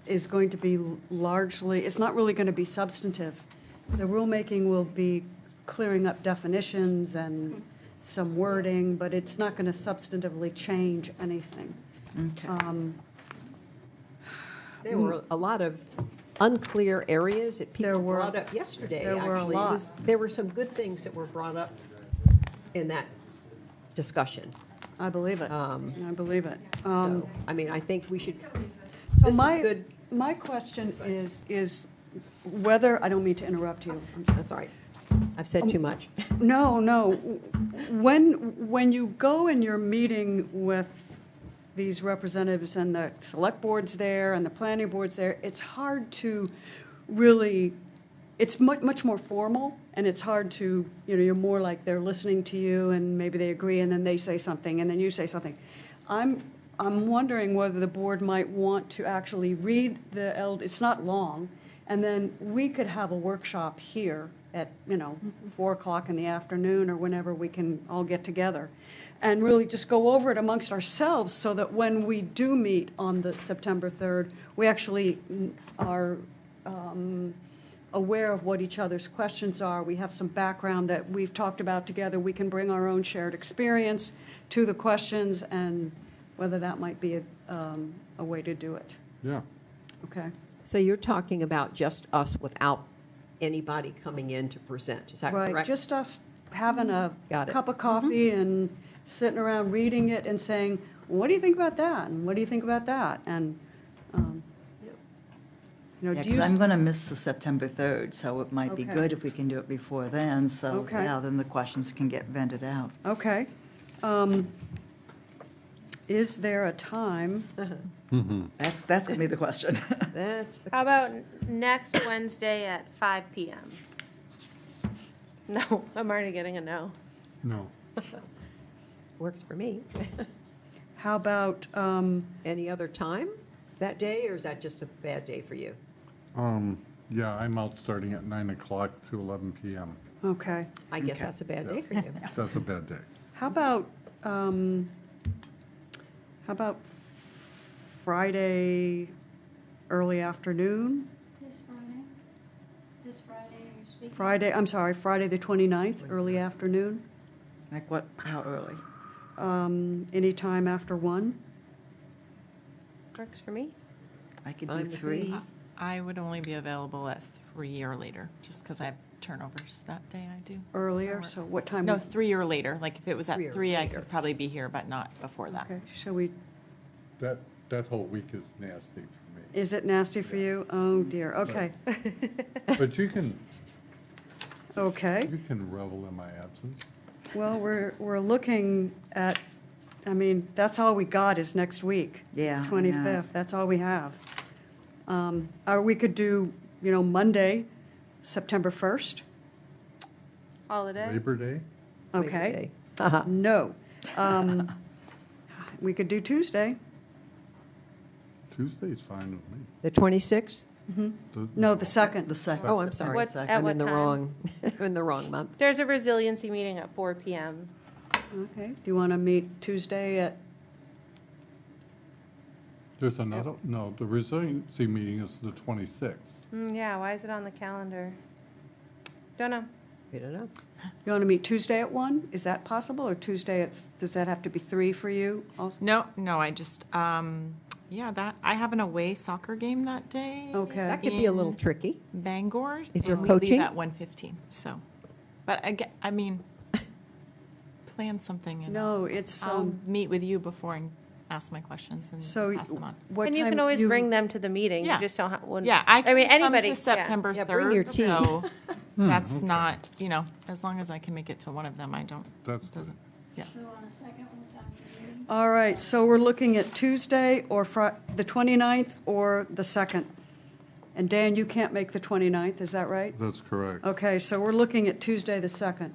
is going to be largely, it's not really going to be substantive. The rulemaking will be clearing up definitions and some wording, but it's not going to substantively change anything. Okay. There were a lot of unclear areas that There people were. brought up yesterday, There were a actually. lot. There were some good things that were brought up in that discussion. I believe it. I believe it. So, I mean, I think we should, So this is my, good. my question is whether, I don't mean to interrupt you. That's all right. I've said too much. No, no. When you go and you're meeting with these representatives and the select board's there and the planning board's there, it's hard to really, it's much more formal, and it's hard to, you're more like they're listening to you, and maybe they agree, and then they say something, and then you say something. I'm wondering whether the board might want to actually read the it's not long, and then we could have a workshop here at, 4 o'clock in the afternoon or whenever we can all get together, and really just go over it amongst ourselves so that when we do meet on the September 3rd, we actually are aware of what each other's questions are. We have some background that we've talked about together. We can bring our own shared experience to the questions, and whether that might be a way to do it. Yeah. Okay? So you're talking about just us without anybody coming in to present, is that correct? Right, just us having a Got it. cup of coffee and sitting around reading it and saying, what do you think about that? And what do you think about that? And, Yeah, do 'cause you, I'm going to miss the September 3rd, so it might be Okay. good if we can do it before then, so, Okay. yeah, then the questions can get vented out. okay. Is there a time? That's going to be the question. That's the How about next Wednesday at 5 PM? No, I'm already getting a no. No. works for me. How about, Any other time that day, or is that just a bad day for you? Yeah, I'm out starting at 9 o'clock to 11 PM. okay. I guess Okay. that's a bad day for you. That's a bad day. How about Friday, early afternoon? This Friday, you're speaking? Friday the 29th, early afternoon? Like what, how early? Anytime after 1? Works for me. I could Fine do with me. 3. I would only be available at 3 or later, just because I have turnovers that day I do. Earlier, so what time? No, 3 or later. Like if it was at 3 or 3, I later. could probably be here, but not before that. Okay, shall we, That whole week is nasty for me. is it nasty for you? Oh dear, okay, But you can okay. revel in my absence. Well, we're looking at, that's all we got is next week. Yeah, I know. 25th, that's all we have. Or we could do, Monday, September 1st. Holiday. Labor Day? Okay. Labor Day. No. We could do Tuesday. Tuesday's fine with me. The 26th? No, the 2nd. The second. Oh, I'm sorry. What- at I'm what in the time? wrong, I'm in the wrong month. There's a resiliency meeting at 4 PM. Okay, do you want to meet Tuesday at, There's another, no, the resiliency meeting is the 26th. Yeah, why is it on the calendar? Don't know. We don't know. you want to meet Tuesday at 1? Is that possible, or Tuesday at, does that have to be 3 for you also? No, I just, that, I have an away soccer game that day. Okay. That could be a little in tricky. Bangor. If you're and we coaching? leave at 1:15, so. But plan something and No, it's, I'll meet with you before and ask my questions so and pass them on. what And you time can always bring them to the meeting. Yeah. You just don't have, Yeah, I can come anybody. to September 3rd. Yeah, bring your team. So that's not, as long as I can make it to one of them, I don't, That's it doesn't, yeah. So on the second, what time are you meeting? All right, so we're looking at Tuesday or the 29th or the 2nd. And Dan, you can't make the 29th, is that right? That's correct. Okay, so we're looking at Tuesday, the 2nd.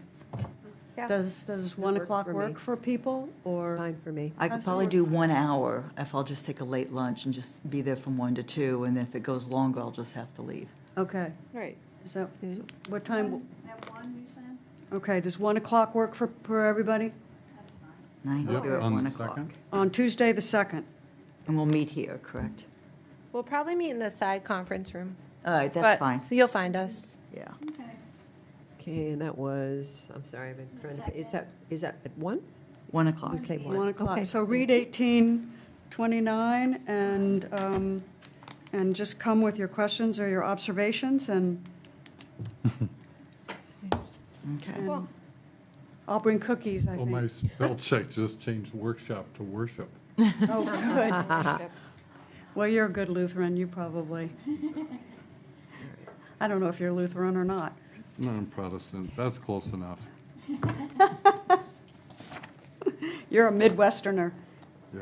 Yeah. Does 1 works o'clock for me. work for people, or? Fine for me. I could probably do 1 hour if I'll just take a late lunch and just be there from 1 to 2, and then if it goes longer, I'll just have to leave. Okay, Right. is that, what time? At 1, you said? Okay, does 1 o'clock work for everybody? That's fine. 9 to Yep, 2 at on 1 the o'clock. 2nd. On Tuesday, the 2nd. And we'll meet here, correct? We'll probably meet in the side conference room. All right, but- that's fine, So you'll find us. yeah. Okay. Okay, and that was, I'm sorry, I've been trying to, is that at 1? 1 o'clock. You say 1? 1 o'clock. Okay. So read 1829, and And just come with your questions or your observations, and Okay. and I'll bring cookies, I Well, my think. spell check just changed workshop to worship. Oh, good. Well, you're a good Lutheran, you probably. I don't know if you're Lutheran or not. No, I'm Protestant. That's close enough. You're a Midwesterner. Yeah.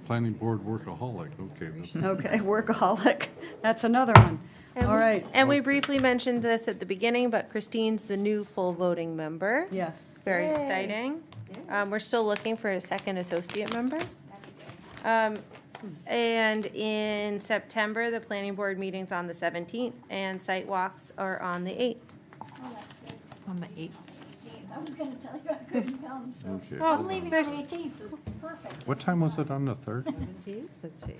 Planning board workaholic. Okay. that's- Okay, workaholic. That's another one. And All we- right. And we briefly mentioned this at the beginning, but Christine's the new full voting member. Yes. Very exciting. We're still looking for a second associate member. And in September, the planning board meeting's on the 17th, and site walks are on the 8th. On the 8th. I was gonna tell you I couldn't come, so. Okay. I'm leaving on the 18th, so perfect. What time was it on the 3rd? Let's see.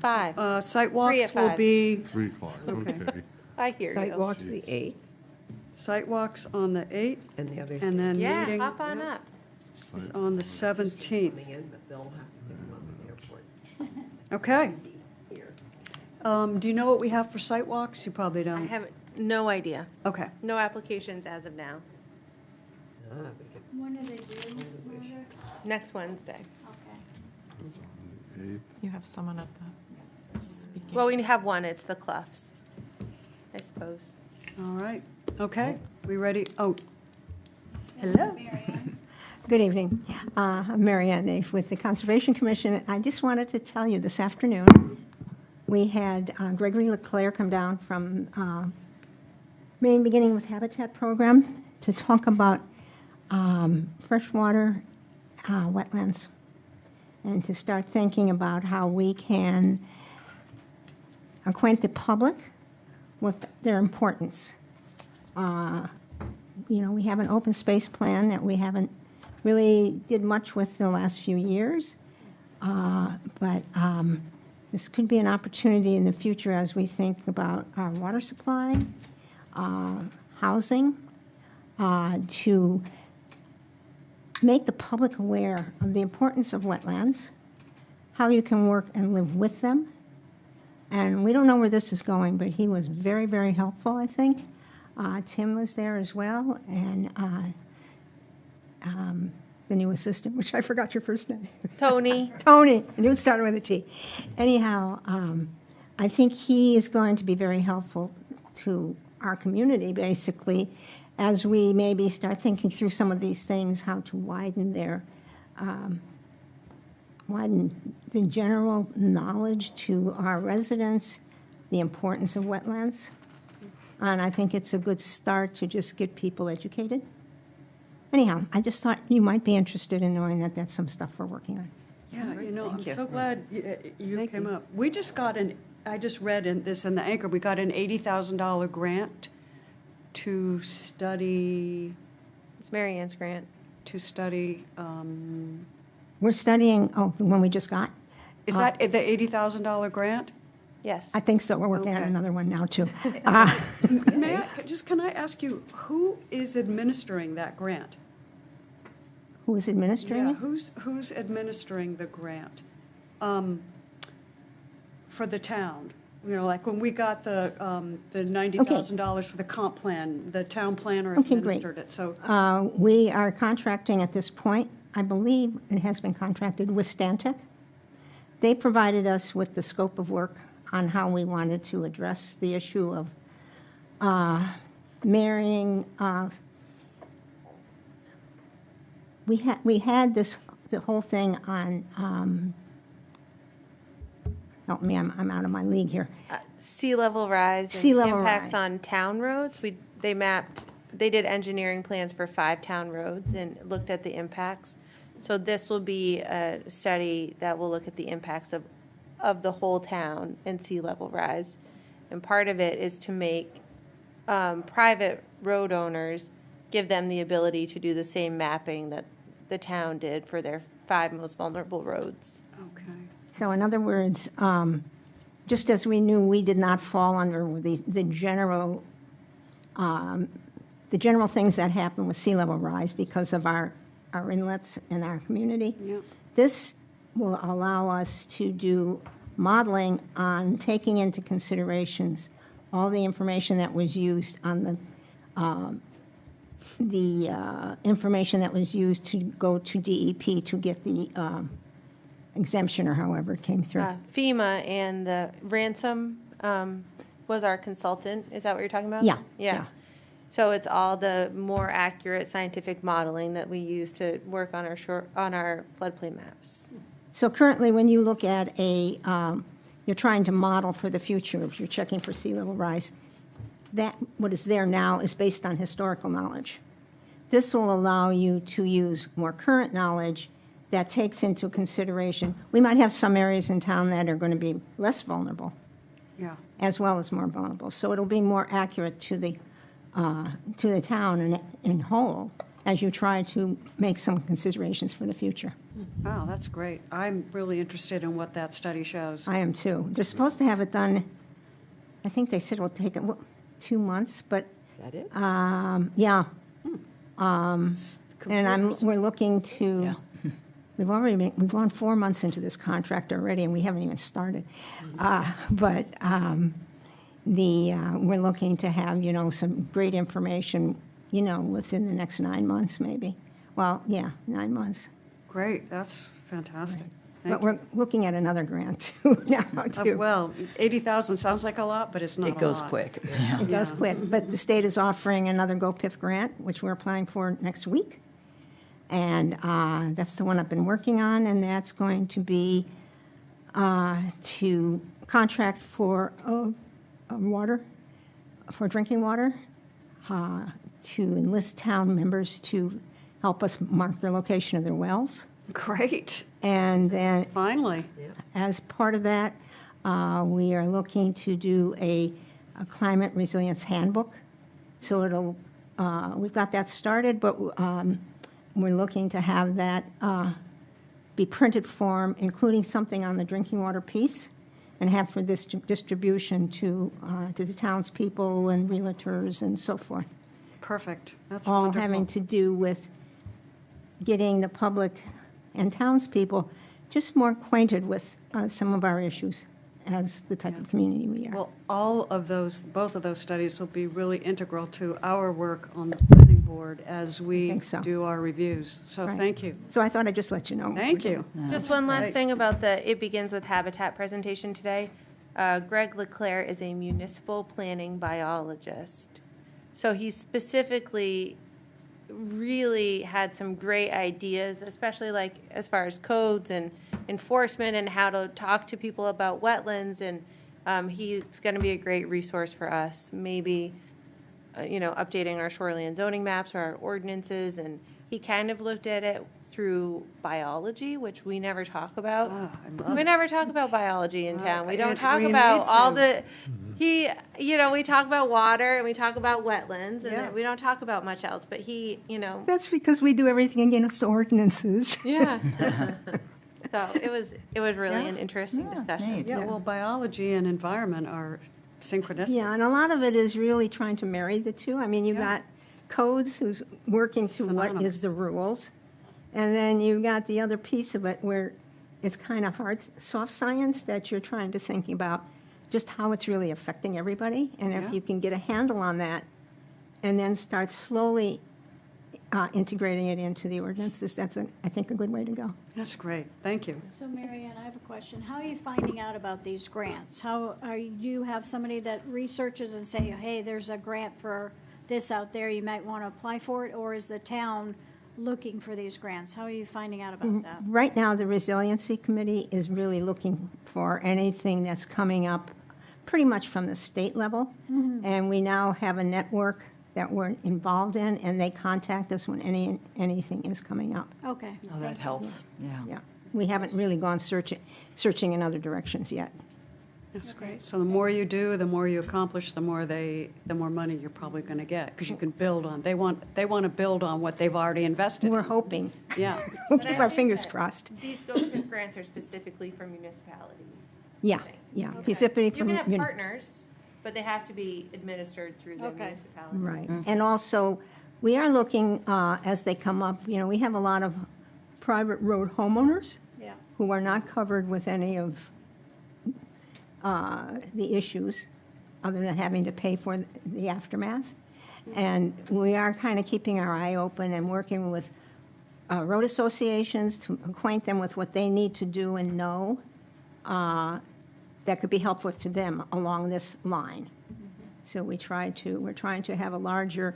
5. Site Free walks at will 5. be, 3 o'clock, Okay. okay. I hear you. Sidewalks the 8th, site walks on the 8th, and the other. and then Yeah, meeting hop on up. is on the 17th. Coming in, but they'll have to pick them up at the airport. Okay. Do you know what we have for site walks? You probably I don't. have no idea. Okay. No applications as of now. When are they due, Margaret? Next Wednesday. Okay. It's on the 8th. You have someone at the speaking. Well, we have one, it's the Cloughs, I suppose. All right. Okay. We ready? Oh, Hello. Good evening. I'm Mary Ann Naif with the Conservation Commission. I just wanted to tell you this afternoon, we had Gregory Leclerc come down from Maine Beginning with Habitat Program to talk about freshwater wetlands and to start thinking about how we can acquaint the public with their importance. You know, we have an open space plan that we haven't really did much with the last few years, but this could be an opportunity in the future as we think about our water supply, housing, to make the public aware of the importance of wetlands, how you can work and live with them. And we don't know where this is going, but he was very, very helpful, I think. Tim was there as well, and the new assistant, which I forgot your first name. Tony. Tony, and it started with a T. Anyhow, I think he is going to be very helpful to our community, basically, as we maybe start thinking through some of these things, how to widen the general knowledge to our residents, the importance of wetlands. And I think it's a good start to just get people educated. Anyhow, I just thought you might be interested in knowing that that's some stuff we're working on. yeah, you know, I'm Thank you. so glad you Thank came you. up. We just got I just read this in the Anchor, we got an $80,000 grant to study, It's Mary Ann's grant. We're studying, the one we just got? Is that the $80,000 grant? Yes. I think so. We're working on Okay. another one now, too. Can I ask you, who is administering that grant? Who is administering Yeah, it? who's administering the grant for the town? You know, like when we got the $90,000 for the comp plan, the town planner Okay, great. administered it, so. We are contracting at this point. I believe it has been contracted with Stantec. They provided us with the scope of work on how we wanted to address the issue of marrying. We had the whole thing on. Help me, I'm out of my league here. Sea level rise. Sea and level impacts rise. on town roads. They did engineering plans for 5 town roads and looked at the impacts. So this will be a study that will look at the impacts of the whole town and sea level rise. And part of it is to make private road owners, give them the ability to do the same mapping that the town did for their 5 most vulnerable roads. Okay. So in other words, just as we knew we did not fall under the general things that happen with sea level rise because of our inlets in our community, Yeah. this will allow us to do modeling on taking into considerations all the information that was used on the information that was used to go to DEP to get the exemption, or however it came through. FEMA and the ransom was our consultant. Is that what you're talking about? Yeah, Yeah. yeah. So it's all the more accurate scientific modeling that we use to work on our floodplain maps. So currently, when you look at you're trying to model for the future, if you're checking for sea level rise, that what is there now is based on historical knowledge. This will allow you to use more current knowledge that takes into consideration, we might have some areas in town that are going to be less vulnerable, Yeah. as well as more vulnerable. So it'll be more accurate to the town in whole as you try to make some considerations for the future. Wow, that's great. I'm really interested in what that study shows. I am too. They're supposed to have it done, I think they said it'll take 2 months, but, Is that it? yeah. And we're looking to, we've gone 4 months into this contract already, and we haven't even started. But we're looking to have, some great information, within the next 9 months, maybe. Well, yeah, 9 months. Great, that's fantastic. But Thank we're looking at another grant too now, you. too. Well, 80,000 sounds like a lot, but it's not a lot. It goes quick. It does quit, but the state is offering another GoPIF grant, which we're applying for next week. And that's the one I've been working on, and that's going to be to contract for water, for drinking water, to enlist town members to help us mark the location of their wells. Great, And then finally. as part of that, we are looking to do a climate resilience handbook. So we've got that started, but we're looking to have that be printed form, including something on the drinking water piece, and have for this distribution to the townspeople and realtors and so forth. Perfect, that's All wonderful. having to do with getting the public and townspeople just more acquainted with some of our issues as the type of community we are. Well, both of those studies will be really integral to our work on the planning board as we think so. do our reviews. So Right. thank you. So I thought I'd just let you know. what Thank we're you. doing. Just one last great. thing about the It Begins with Habitat presentation today. Greg Leclerc is a municipal planning biologist. So he specifically really had some great ideas, especially like as far as codes and enforcement and how to talk to people about wetlands. And he's going to be a great resource for us. Maybe, updating our shoreline zoning maps or our ordinances. And he kind of looked at it through biology, which we never talk about. Ah, I love We it. never talk about biology in town. We don't and talk we about need all to. we talk about water and we talk about wetlands and Yeah. we don't talk about much else, but That's because we do everything against ordinances. yeah. So it was really Yeah. an interesting discussion. neat. Yeah, well, biology and environment are synchronistic. Yeah, and a lot of it is really trying to marry the two. I mean, you've Yeah. got codes who's working to what Synonymous. is the rules. And then you've got the other piece of it where it's kind of hard, soft science that you're trying to think about just how it's really affecting everybody. And if Yeah. you can get a handle on that and then start slowly integrating it into the ordinances, that's, I think, a good way to go. That's great, thank you. So Mary Ann, I have a question. How are you finding out about these grants? Do you have somebody that researches and say, hey, there's a grant for this out there, you might want to apply for it? Or is the town looking for these grants? How are you finding out about that? Right now, the Resiliency Committee is really looking for anything that's coming up pretty much from the state level. And we now have a network that we're involved in, and they contact us when anything is coming up. Okay. Oh, that helps, yeah. Yeah, we haven't really gone searching in other directions yet. That's great. So the more you do, the more you accomplish, the more money you're probably going to get, because you can build on, they want to build on what they've already invested. We're hoping. Yeah, We'll But I keep our think fingers that crossed. These GoPIF grants are specifically for municipalities. Yeah, yeah. Specifically You from can have partners, but they have to be administered through the Okay. municipality. Right. And also, we are looking, as they come up, we have a lot of private road homeowners Yeah. who are not covered with any of the issues, other than having to pay for the aftermath. And we are kind of keeping our eye open and working with road associations to acquaint them with what they need to do and know that could be helpful to them along this line. So we're trying to have a larger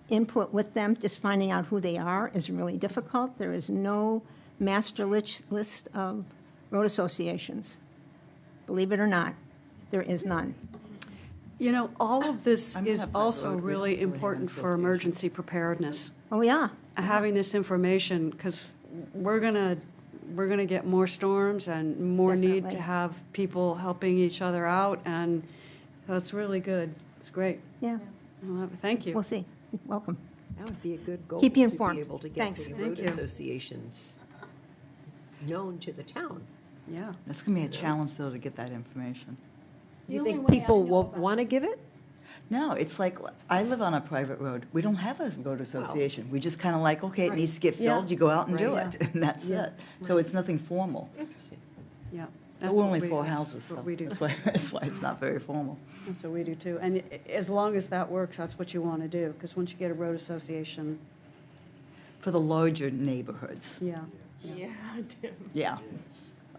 input with them. Just finding out who they are is really difficult. There is no master list of road associations. Believe it or not, there is none. You know, all of this is also really important for emergency preparedness, Oh, yeah. having this information, because we're gonna get more storms and more need to Definitely. have people helping each other out, and so it's really good. It's great. Yeah, Thank you. we'll see. Welcome. That would be a good goal. Keep you To informed. be able to get Thanks. the Thank road you. associations known to the town. Yeah. That's going to be a challenge, though, to get that information. Do you The think only way I people know will about want to give it? No, it's like, I live on a private road. We don't have a road association. We just kind of like, okay, it needs to get Yeah. filled, you go out and do Right. it, and that's Yeah. it. So it's nothing formal. Interesting. Yeah. But That's we're what only we- 4 that's houses, so what we do. that's why it's not very formal. That's what we do too. And as long as that works, that's what you want to do, because once you get a road association, For the larger neighborhoods, yeah. Yeah, yeah.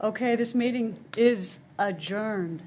Okay, this meeting is adjourned.